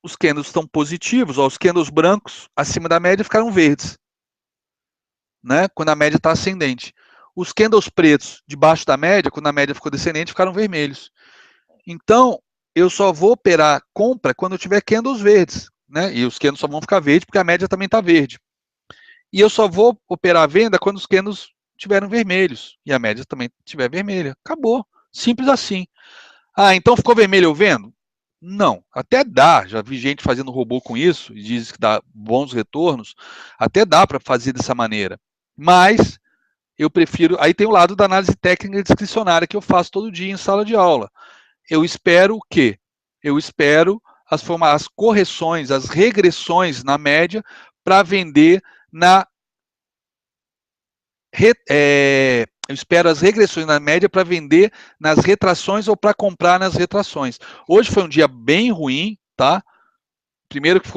Os candles estão positivos, ó, os candles brancos acima da média ficaram verdes, né? Quando a média está ascendente. Os candles pretos debaixo da média, quando a média ficou descendente, ficaram vermelhos. Então, eu só vou operar compra quando eu tiver candles verdes, né? E os candles só vão ficar verdes porque a média também está verde. E eu só vou operar a venda quando os candles estiverem vermelhos e a média também estiver vermelha. Acabou. Simples assim. Ah, então ficou vermelho eu vendo? Não. Até dá. Já vi gente fazendo robô com isso e diz que dá bons retornos. Até dá para fazer dessa maneira. Mas eu prefiro. Aí tem o lado da análise técnica discricionária que eu faço todo dia em sala de aula. Eu espero o quê? Eu espero as correções, as regressões na média para vender na eu espero as regressões na média para vender nas retrações ou para comprar nas retrações. Hoje foi um dia bem ruim, tá? Primeiro que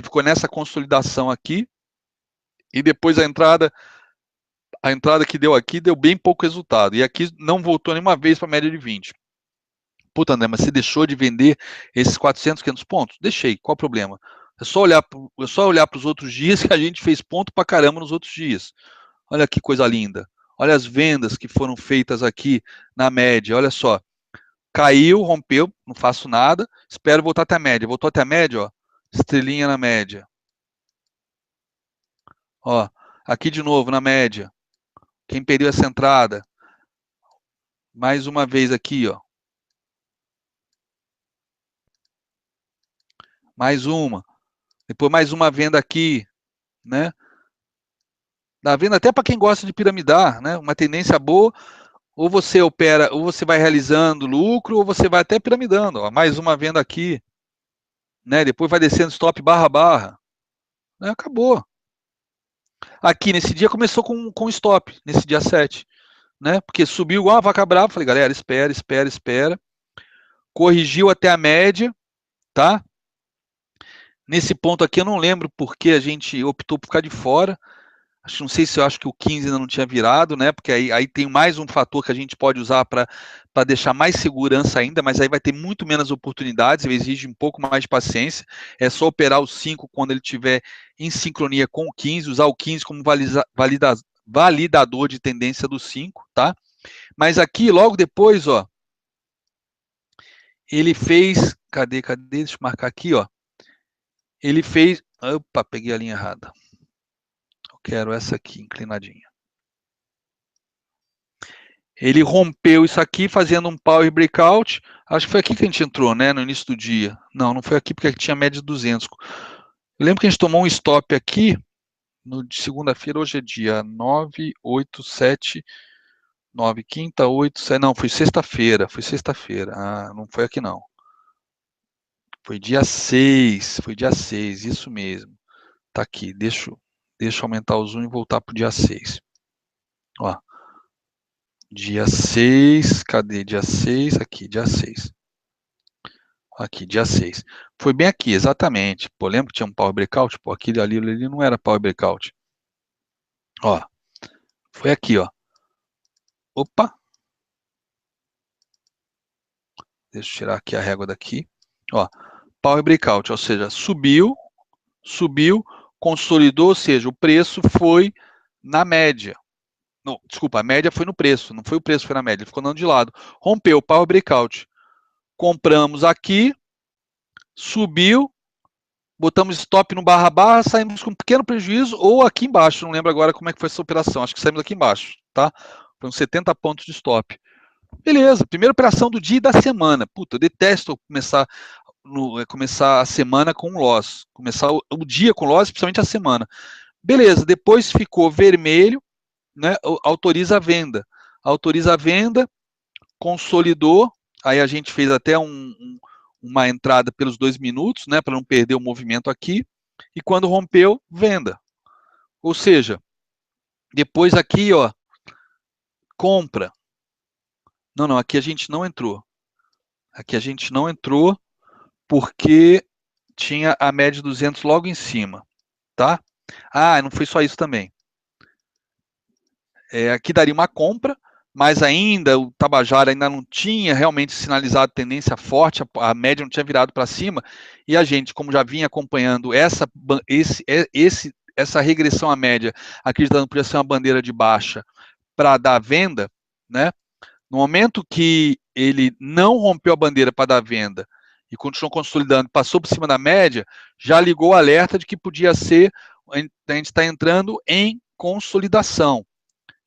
ficou nessa consolidação aqui, e depois a entrada que deu aqui deu bem pouco resultado. E aqui não voltou nenhuma vez para a média de 20. Puta, André, mas você deixou de vender esses 400, 500 pontos? Deixei, qual o problema? É só olhar para os outros dias que a gente fez ponto para caramba nos outros dias. Olha que coisa linda. Olha as vendas que foram feitas aqui na média. Olha só. Caiu, rompeu, não faço nada. Espero voltar até a média. Voltou até a média, ó. Estrelinha na média. Ó, aqui de novo na média. Quem perdeu essa entrada? Mais uma vez aqui, ó. Mais uma. Depois mais uma venda aqui, né? Dá venda até para quem gosta de piramidar, né? Uma tendência boa, ou você opera, ou você vai realizando lucro, ou você vai até piramidando. Ó. Mais uma venda aqui, né? Depois vai descendo stop barra barra. Né? Acabou. Aqui nesse dia começou com stop, nesse dia 7. Né? Porque subiu igual uma vaca brava. Falei, galera, espera, espera, espera. Corrigiu até a média, tá? Nesse ponto aqui eu não lembro porque a gente optou por ficar de fora. Não sei se eu acho que o 15 ainda não tinha virado, né? Porque aí tem mais um fator que a gente pode usar para deixar mais segurança ainda, mas aí vai ter muito menos oportunidades, exige um pouco mais de paciência. É só operar o 5 quando ele estiver em sincronia com o 15, usar o 15 como validador de tendência do 5, tá? Mas aqui, logo depois, ó, ele fez. Cadê? Deixa eu marcar aqui, ó. Ele fez. Opa, peguei a linha errada. Eu quero essa aqui, inclinadinha. Ele rompeu isso aqui fazendo um power breakout. Acho que foi aqui que a gente entrou, né? No início do dia. Não, não foi aqui porque aqui tinha média de 200. Eu lembro que a gente tomou um stop aqui no de segunda-feira. Hoje é dia 9, 8, 7, 9, quinta, 8, 7. Não, foi sexta-feira. Foi sexta-feira. Ah, não foi aqui não. Foi dia 6. Foi dia 6, isso mesmo. Tá aqui. Deixa eu aumentar o zoom e voltar para o dia 6. Ó, dia 6, cadê? Dia 6, aqui, dia 6. Aqui, dia 6. Foi bem aqui, exatamente. Pô, lembra que tinha um Power Breakout? Pô, aquele ali não era Power Breakout. Ó, foi aqui, ó. Opa! Deixa eu tirar aqui a régua daqui. Ó, Power Breakout, ou seja, subiu, consolidou, ou seja, o preço foi na média. Não, desculpa, a média foi no preço, não foi o preço, foi na média, ele ficou andando de lado. Rompeu o Power Breakout. Compramos aqui, subiu, botamos stop no barra, saímos com um pequeno prejuízo, ou aqui embaixo, não lembro agora como é que foi essa operação, acho que saímos aqui embaixo, tá? Foi uns 70 pontos de stop. Beleza, primeira operação do dia e da semana. Puta, eu detesto começar a semana com loss, começar o dia com loss, principalmente a semana. Beleza, depois ficou vermelho, né? Autoriza a venda, consolidou, aí a gente fez até uma entrada pelos 2 minutos, né, para não perder o movimento aqui, e quando rompeu, venda. Ou seja, depois aqui, ó, compra. Não, aqui a gente não entrou. Aqui a gente não entrou porque tinha a média de 200 logo em cima, tá? Ah, não foi só isso também. Aqui daria uma compra, mas ainda o Tabajara ainda não tinha realmente sinalizado tendência forte, a média não tinha virado para cima, e a gente, como já vinha acompanhando essa regressão à média, acreditando que podia ser uma bandeira de baixa para dar venda, né? No momento que ele não rompeu a bandeira para dar venda e continuou consolidando, passou por cima da média, já ligou o alerta de que podia ser, a gente está entrando em consolidação.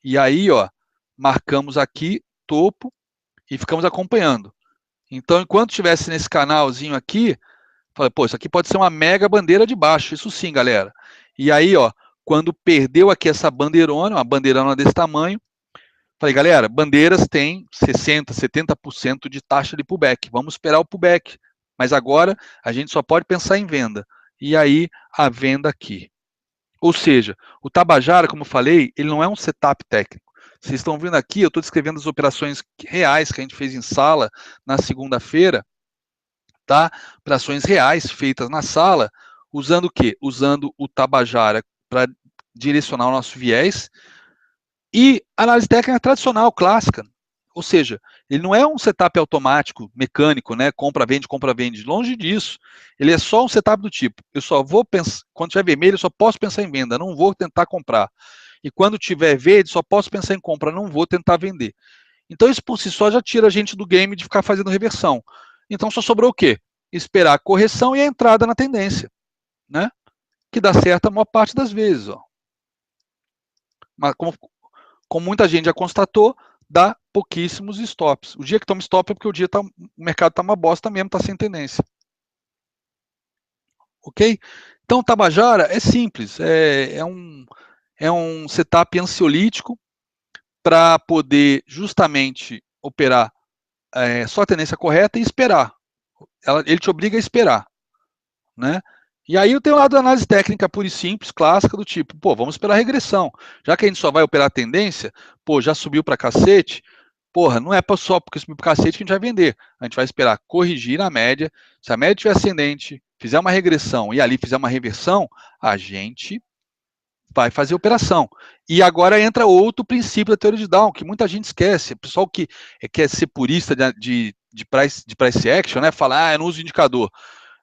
E aí, ó, marcamos aqui topo e ficamos acompanhando. Então, enquanto estivesse nesse canalzinho aqui, falei, pô, isso aqui pode ser uma mega bandeira de baixo, isso sim, galera. E aí, ó, quando perdeu aqui essa bandeirona, uma bandeirona desse tamanho, falei, galera, bandeiras têm 60%, 70% de taxa de pullback. Vamos esperar o pullback. Mas agora a gente só pode pensar em venda. E aí, a venda aqui. Ou seja, o Tabajara, como eu falei, ele não é um setup técnico. Vocês estão vendo aqui, eu estou descrevendo as operações reais que a gente fez em sala na segunda-feira, tá? Operações reais feitas na sala, usando o quê? Usando o Tabajara para direcionar o nosso viés e análise técnica tradicional, clássica. Ou seja, ele não é um setup automático, mecânico, né? Compra, vende, longe disso. Ele é só um setup do tipo, eu só vou pensar, quando tiver vermelho, eu só posso pensar em venda, não vou tentar comprar. E quando tiver verde, só posso pensar em compra, não vou tentar vender. Então isso por si só já tira a gente do game de ficar fazendo reversão. Então só sobrou o quê? Esperar a correção e a entrada na tendência, né? Que dá certo a maior parte das vezes, ó. Mas como muita gente já constatou, dá pouquíssimos stops. O dia que toma stop é porque o mercado está uma bosta mesmo, está sem tendência. Ok? Então, Tabajara é simples, é um setup ansiolítico para poder justamente operar só a tendência correta e esperar. Ele te obriga a esperar, né? E aí eu tenho o lado da análise técnica pura e simples, clássica, do tipo, pô, vamos esperar a regressão. Já que a gente só vai operar a tendência, pô, já subiu para cacete, porra, não é só porque subiu para cacete que a gente vai vender. A gente vai esperar corrigir a média. Se a média estiver ascendente, fizer uma regressão e ali fizer uma reversão, a gente vai fazer operação. E agora entra outro princípio da teoria de Down, que muita gente esquece. O pessoal que quer ser purista de price action, né, fala, eu não uso indicador.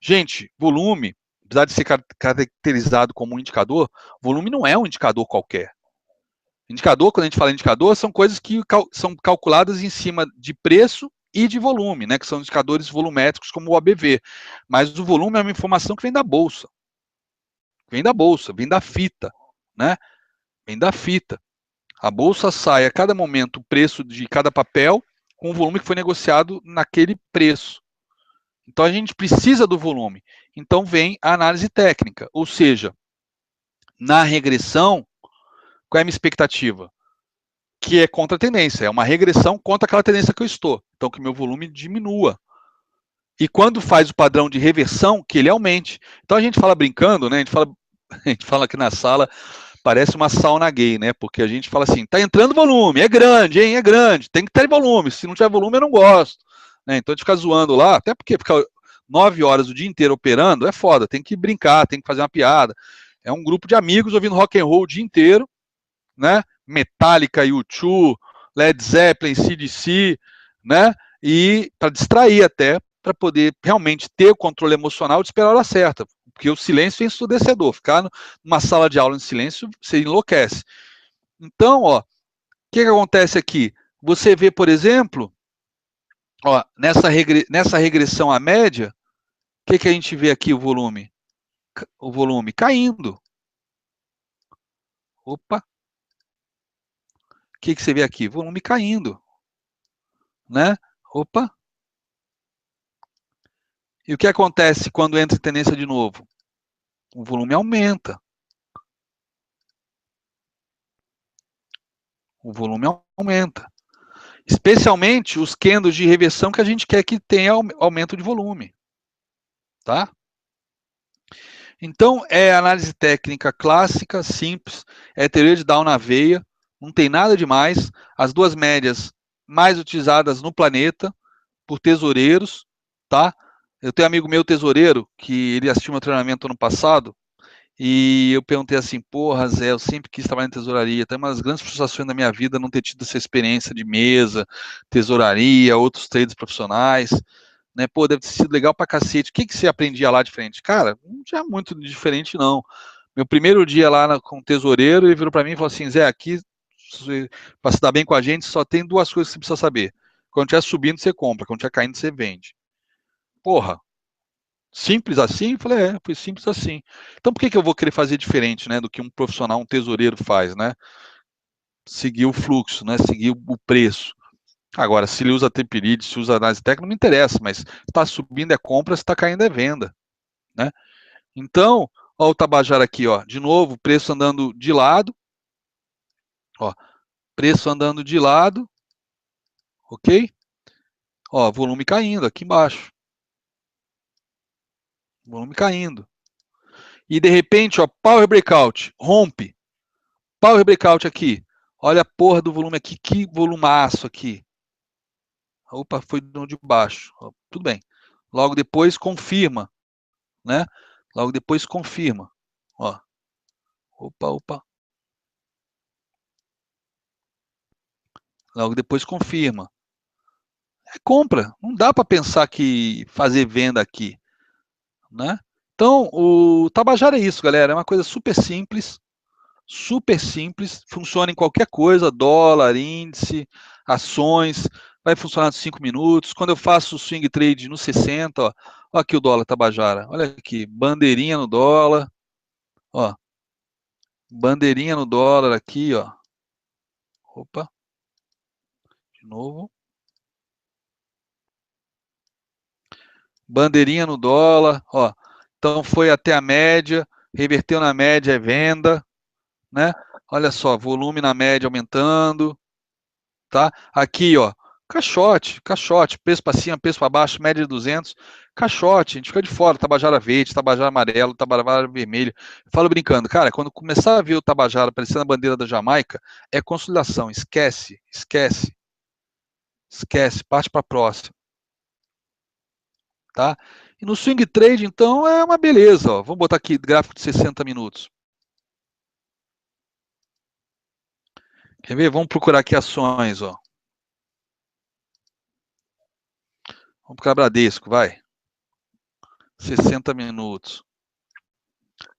Gente, volume, apesar de ser caracterizado como um indicador, volume não é um indicador qualquer. Indicador, quando a gente fala indicador, são coisas que são calculadas em cima de preço e de volume, né, que são indicadores volumétricos como o ABV. Mas o volume é uma informação que vem da bolsa. Vem da bolsa, vem da fita, né? Vem da fita. A bolsa sai a cada momento o preço de cada papel com o volume que foi negociado naquele preço. Então a gente precisa do volume. Então vem a análise técnica, ou seja, na regressão, qual é a minha expectativa? Que é contra a tendência, é uma regressão contra aquela tendência que eu estou. Então que meu volume diminua. E quando faz o padrão de reversão, que ele aumente. Então a gente fala brincando, né? A gente fala aqui na sala, parece uma sauna gay, né? Porque a gente fala assim, tá entrando volume, é grande, hein? É grande, tem que ter volume. Se não tiver volume, eu não gosto. Né? Então a gente fica zoando lá, até porque ficar 9 horas o dia inteiro operando é foda, tem que brincar, tem que fazer uma piada. É um grupo de amigos ouvindo rock and roll o dia inteiro, né? Metallica, U2, Led Zeppelin, AC/DC, né? E para distrair até, para poder realmente ter o controle emocional de esperar a hora certa. Porque o silêncio é ensurdecedor. Ficar numa sala de aula em silêncio, você enlouquece. Então, ó, o que acontece aqui? Você vê, por exemplo, ó, nessa regressão à média, o que a gente vê aqui o volume? O volume caindo. Opa, o que você vê aqui? Volume caindo, né? Opa. E o que acontece quando entra em tendência de novo? O volume aumenta. O volume aumenta. Especialmente os candles de reversão que a gente quer que tenha aumento de volume. Tá? Então, é análise técnica clássica, simples, é teoria de Down na veia, não tem nada demais. As duas médias mais utilizadas no planeta por tesoureiros, tá? Eu tenho um amigo meu tesoureiro, que ele assistiu meu treinamento ano passado, e eu perguntei assim, porra, Zé, eu sempre quis trabalhar em tesouraria, tem uma das grandes frustrações da minha vida não ter tido essa experiência de mesa, tesouraria, outros trades profissionais, né? Pô, deve ter sido legal pra cacete. O que você aprendia lá de frente? Cara, não tinha muito diferente, não. Meu primeiro dia lá com o tesoureiro, ele virou para mim e falou assim, Zé, aqui, para se dar bem com a gente, só tem duas coisas que você precisa saber. Quando estiver subindo, você compra. Quando estiver caindo, você vende. Porra, simples assim? Eu falei, foi simples assim. Então por que eu vou querer fazer diferente, né, do que um profissional, um tesoureiro faz, né? Seguir o fluxo, né? Seguir o preço. Agora, se ele usa temperide, se usa análise técnica, não me interessa, mas está subindo é compra, se está caindo é venda, né? Então, ó, o Tabajara aqui, ó, de novo, preço andando de lado, ó, preço andando de lado, ok? Ó, volume caindo aqui embaixo, volume caindo. E de repente, ó, Power Breakout, rompe, Power Breakout aqui, olha a porra do volume aqui, que volumaço aqui. Opa, foi de baixo, ó, tudo bem. Logo depois confirma, né? Logo depois confirma, ó. Opa, opa. Logo depois confirma. É compra. Não dá para pensar que fazer venda aqui, né? Então, o Tabajara é isso, galera. É uma coisa super simples, funciona em qualquer coisa, dólar, índice, ações, vai funcionar em 5 minutos. Quando eu faço o swing trade no 60, ó, ó aqui o dólar Tabajara. Olha aqui, bandeirinha no dólar, ó. Bandeirinha no dólar aqui, ó. Opa. De novo. Bandeirinha no dólar, ó. Então foi até a média, reverteu na média, é venda, né? Olha só, volume na média aumentando, tá? Aqui, ó, caixote, preço para cima, preço para baixo, média de 200, caixote, a gente fica de fora, Tabajara verde, Tabajara amarelo, Tabajara vermelho. Falo brincando, cara, quando começar a ver o Tabajara aparecendo a bandeira da Jamaica, é consolidação, esquece, parte para a próxima. Tá? E no swing trade, então, é uma beleza. Ó. Vamos botar aqui gráfico de 60 minutos. Quer ver? Vamos procurar aqui ações. Ó. Vamos procurar Bradesco, vai. 60 minutos.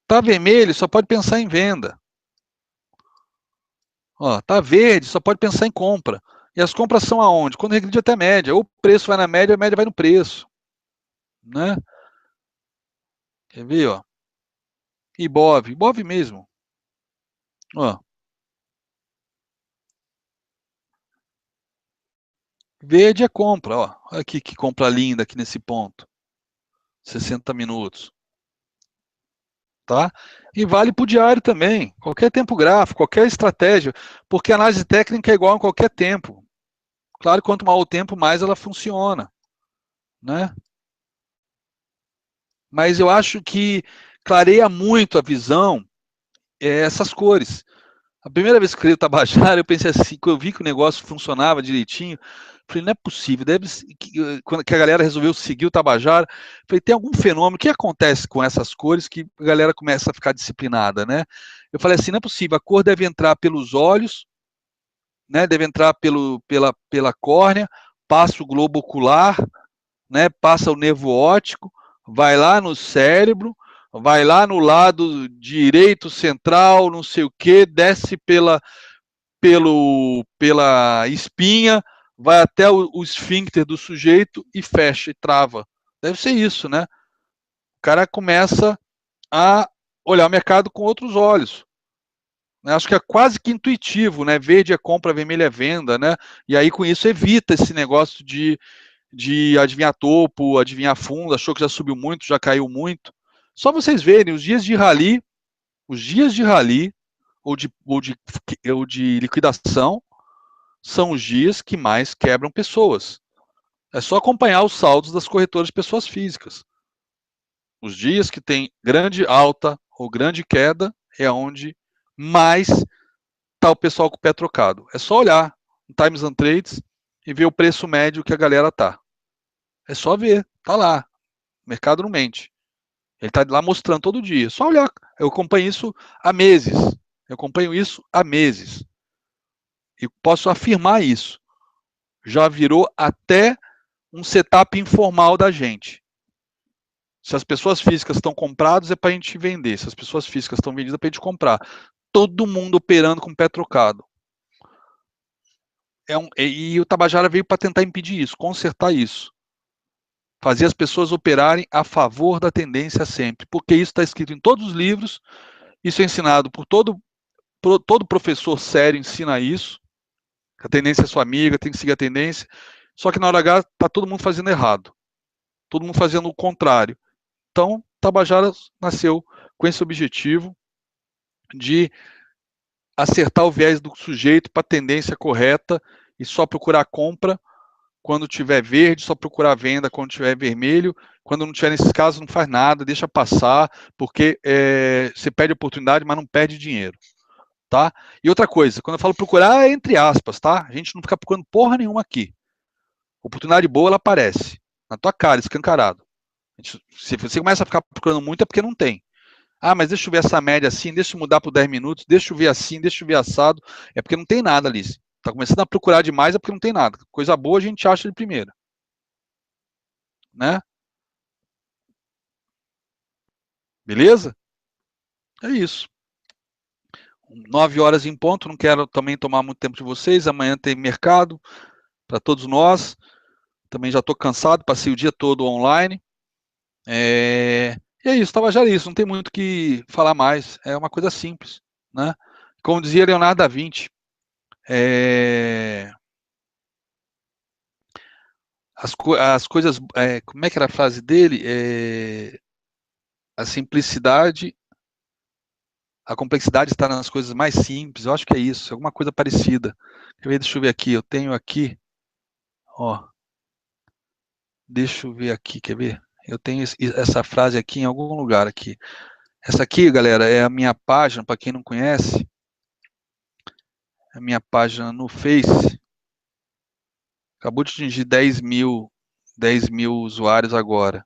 Tá vermelho, só pode pensar em venda. Ó, tá verde, só pode pensar em compra. E as compras são aonde? Quando regride até a média. Ou o preço vai na média, a média vai no preço. Né? Quer ver? Ó? Ibov mesmo. Ó. Verde é compra, ó. Olha aqui que compra linda aqui nesse ponto. 60 minutos. Tá? E vale para o diário também. Qualquer tempo gráfico, qualquer estratégia, porque a análise técnica é igual a qualquer tempo. Claro, quanto maior o tempo, mais ela funciona. Né? Mas eu acho que clareia muito a visão essas cores. A primeira vez que eu criei o Tabajara, eu pensei assim, quando eu vi que o negócio funcionava direitinho, falei, não é possível, quando a galera resolveu seguir o Tabajara, falei, tem algum fenômeno, o que acontece com essas cores que a galera começa a ficar disciplinada, né? Eu falei assim, não é possível, a cor deve entrar pelos olhos, né? Deve entrar pela córnea, passa o globo ocular, né? Passa o nervo óptico, vai lá no cérebro, vai lá no lado direito central, não sei o que, desce pela espinha, vai até o esfíncter do sujeito e fecha e trava. Deve ser isso, né? O cara começa a olhar o mercado com outros olhos. Acho que é quase que intuitivo, né? Verde é compra, vermelho é venda, né? E aí com isso evita esse negócio de adivinhar topo, adivinhar fundo, achou que já subiu muito, já caiu muito. Só vocês verem, os dias de rally ou de liquidação são os dias que mais quebram pessoas. É só acompanhar os saldos das corretoras de pessoas físicas. Os dias que tem grande alta ou grande queda é onde mais está o pessoal com o pé trocado. É só olhar no Times and Trades e ver o preço médio que a galera tá. É só ver, tá lá. O mercado não mente. Ele está lá mostrando todo dia. Só olhar. Eu acompanho isso há meses. Eu acompanho isso há meses. E posso afirmar isso. Já virou até um setup informal da gente. Se as pessoas físicas estão compradas, é para a gente vender. Se as pessoas físicas estão vendidas, é para a gente comprar. Todo mundo operando com pé trocado. E o Tabajara veio para tentar impedir isso, consertar isso. Fazer as pessoas operarem a favor da tendência sempre. Porque isso está escrito em todos os livros, isso é ensinado por todo professor sério ensina isso. A tendência é sua amiga, tem que seguir a tendência. Só que na hora H está todo mundo fazendo errado. Todo mundo fazendo o contrário. Então, Tabajara nasceu com esse objetivo de acertar o viés do sujeito para a tendência correta e só procurar compra quando tiver verde, só procurar venda quando tiver vermelho. Quando não tiver nesses casos, não faz nada, deixa passar, porque você perde oportunidade, mas não perde dinheiro. Tá? E outra coisa, quando eu falo procurar, é entre aspas, tá? A gente não fica procurando porra nenhuma aqui. Oportunidade boa, ela aparece. Na tua cara, escancarado. Se você começa a ficar procurando muito, é porque não tem. Ah, mas deixa eu ver essa média assim, deixa eu mudar por 10 minutos, deixa eu ver assim, deixa eu ver assado. É porque não tem nada ali. Tá começando a procurar demais, é porque não tem nada. Coisa boa a gente acha de primeira. Né? Beleza? É isso. 9 horas em ponto, não quero também tomar muito tempo de vocês. Amanhã tem mercado para todos nós. Também já estou cansado, passei o dia todo online. E é isso, Tabajara é isso, não tem muito o que falar mais. É uma coisa simples, né? Como dizia Leonardo da Vinci, as coisas, como é que era a frase dele? A simplicidade, a complexidade está nas coisas mais simples. Eu acho que é isso, alguma coisa parecida. Deixa eu ver aqui, eu tenho aqui, ó, deixa eu ver aqui, quer ver? Eu tenho essa frase aqui em algum lugar aqui. Essa aqui, galera, é a minha página, para quem não conhece, a minha página no Face. Acabou de atingir 10 mil usuários agora.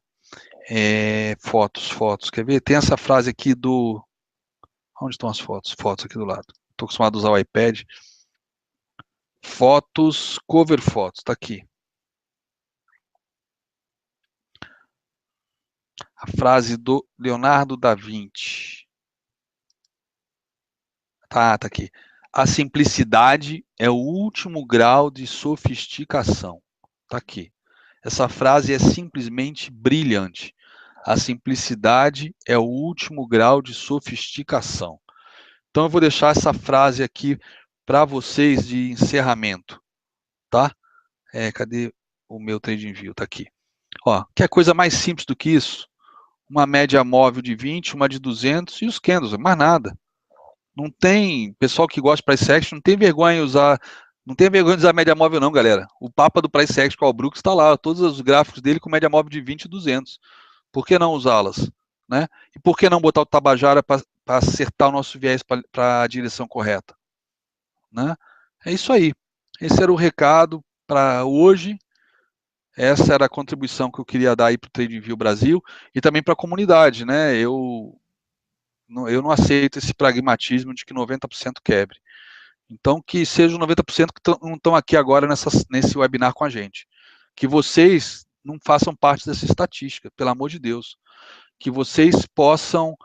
Fotos. Quer ver? Tem essa frase aqui do... Onde estão as fotos? Fotos aqui do lado. Estou acostumado a usar o iPad. Fotos, cover fotos, está aqui. A frase do Leonardo da Vinci. Tá aqui. A simplicidade é o último grau de sofisticação. Tá aqui. Essa frase é simplesmente brilhante. A simplicidade é o último grau de sofisticação. Então eu vou deixar essa frase aqui para vocês de encerramento, tá? Cadê o meu TradingView? Tá aqui. Ó, quer coisa mais simples do que isso? Uma média móvel de 20, uma de 200 e os candles, mais nada. Não tem, pessoal que gosta de price action, não tem vergonha em usar, não tem vergonha de usar média móvel não, galera. O Papa do price action, Carl Brooks, está lá, todos os gráficos dele com média móvel de 20 e 200. Por que não usá-las? Né? E por que não botar o Tabajara acertar o nosso viés para a direção correta, né? É isso aí. Esse era o recado para hoje. Essa era a contribuição que eu queria dar aí para o TradingView Brasil e também para a comunidade, né? Eu não aceito esse pragmatismo de que 90% quebre. Então, que sejam 90% que não estão aqui agora nesse webinar com a gente. Que vocês não façam parte dessa estatística, pelo amor de Deus. Que vocês possam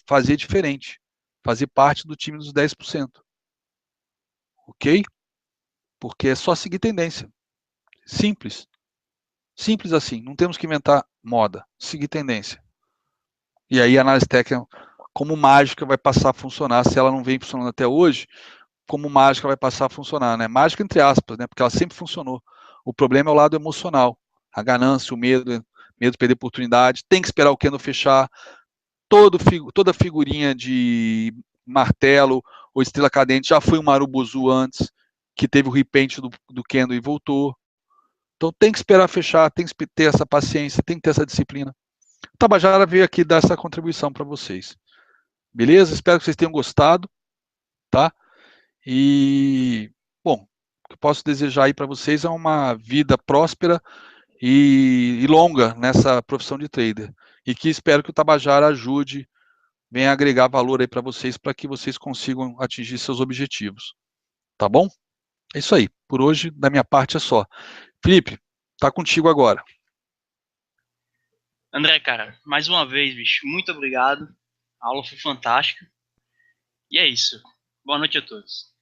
fazer diferente. Fazer parte do time dos 10%. Ok? Porque é só seguir tendência. Simples. Simples assim. Não temos que inventar moda. Seguir tendência. E aí a análise técnica, como mágica, vai passar a funcionar. Se ela não vem funcionando até hoje, como mágica vai passar a funcionar, né? Mágica entre aspas, né? Porque ela sempre funcionou. O problema é o lado emocional, a ganância, o medo de perder oportunidade. Tem que esperar o candle fechar. Toda figurinha de martelo ou estrela cadente já foi um marubozu antes, que teve o repente do candle e voltou. Então tem que esperar fechar, tem que ter essa paciência, tem que ter essa disciplina. O Tabajara veio aqui dar essa contribuição para vocês. Beleza? Espero que vocês tenham gostado, tá? E, bom, o que eu posso desejar aí para vocês é uma vida próspera e longa nessa profissão de trader. E que espero que o Tabajara ajude, venha agregar valor aí para vocês, para que vocês consigam atingir seus objetivos. Tá bom? É isso aí. Por hoje, da minha parte, é só. Felipe, tá contigo agora. André, cara, mais uma vez, bicho, muito obrigado. A aula foi fantástica. E é isso. Boa noite a todos.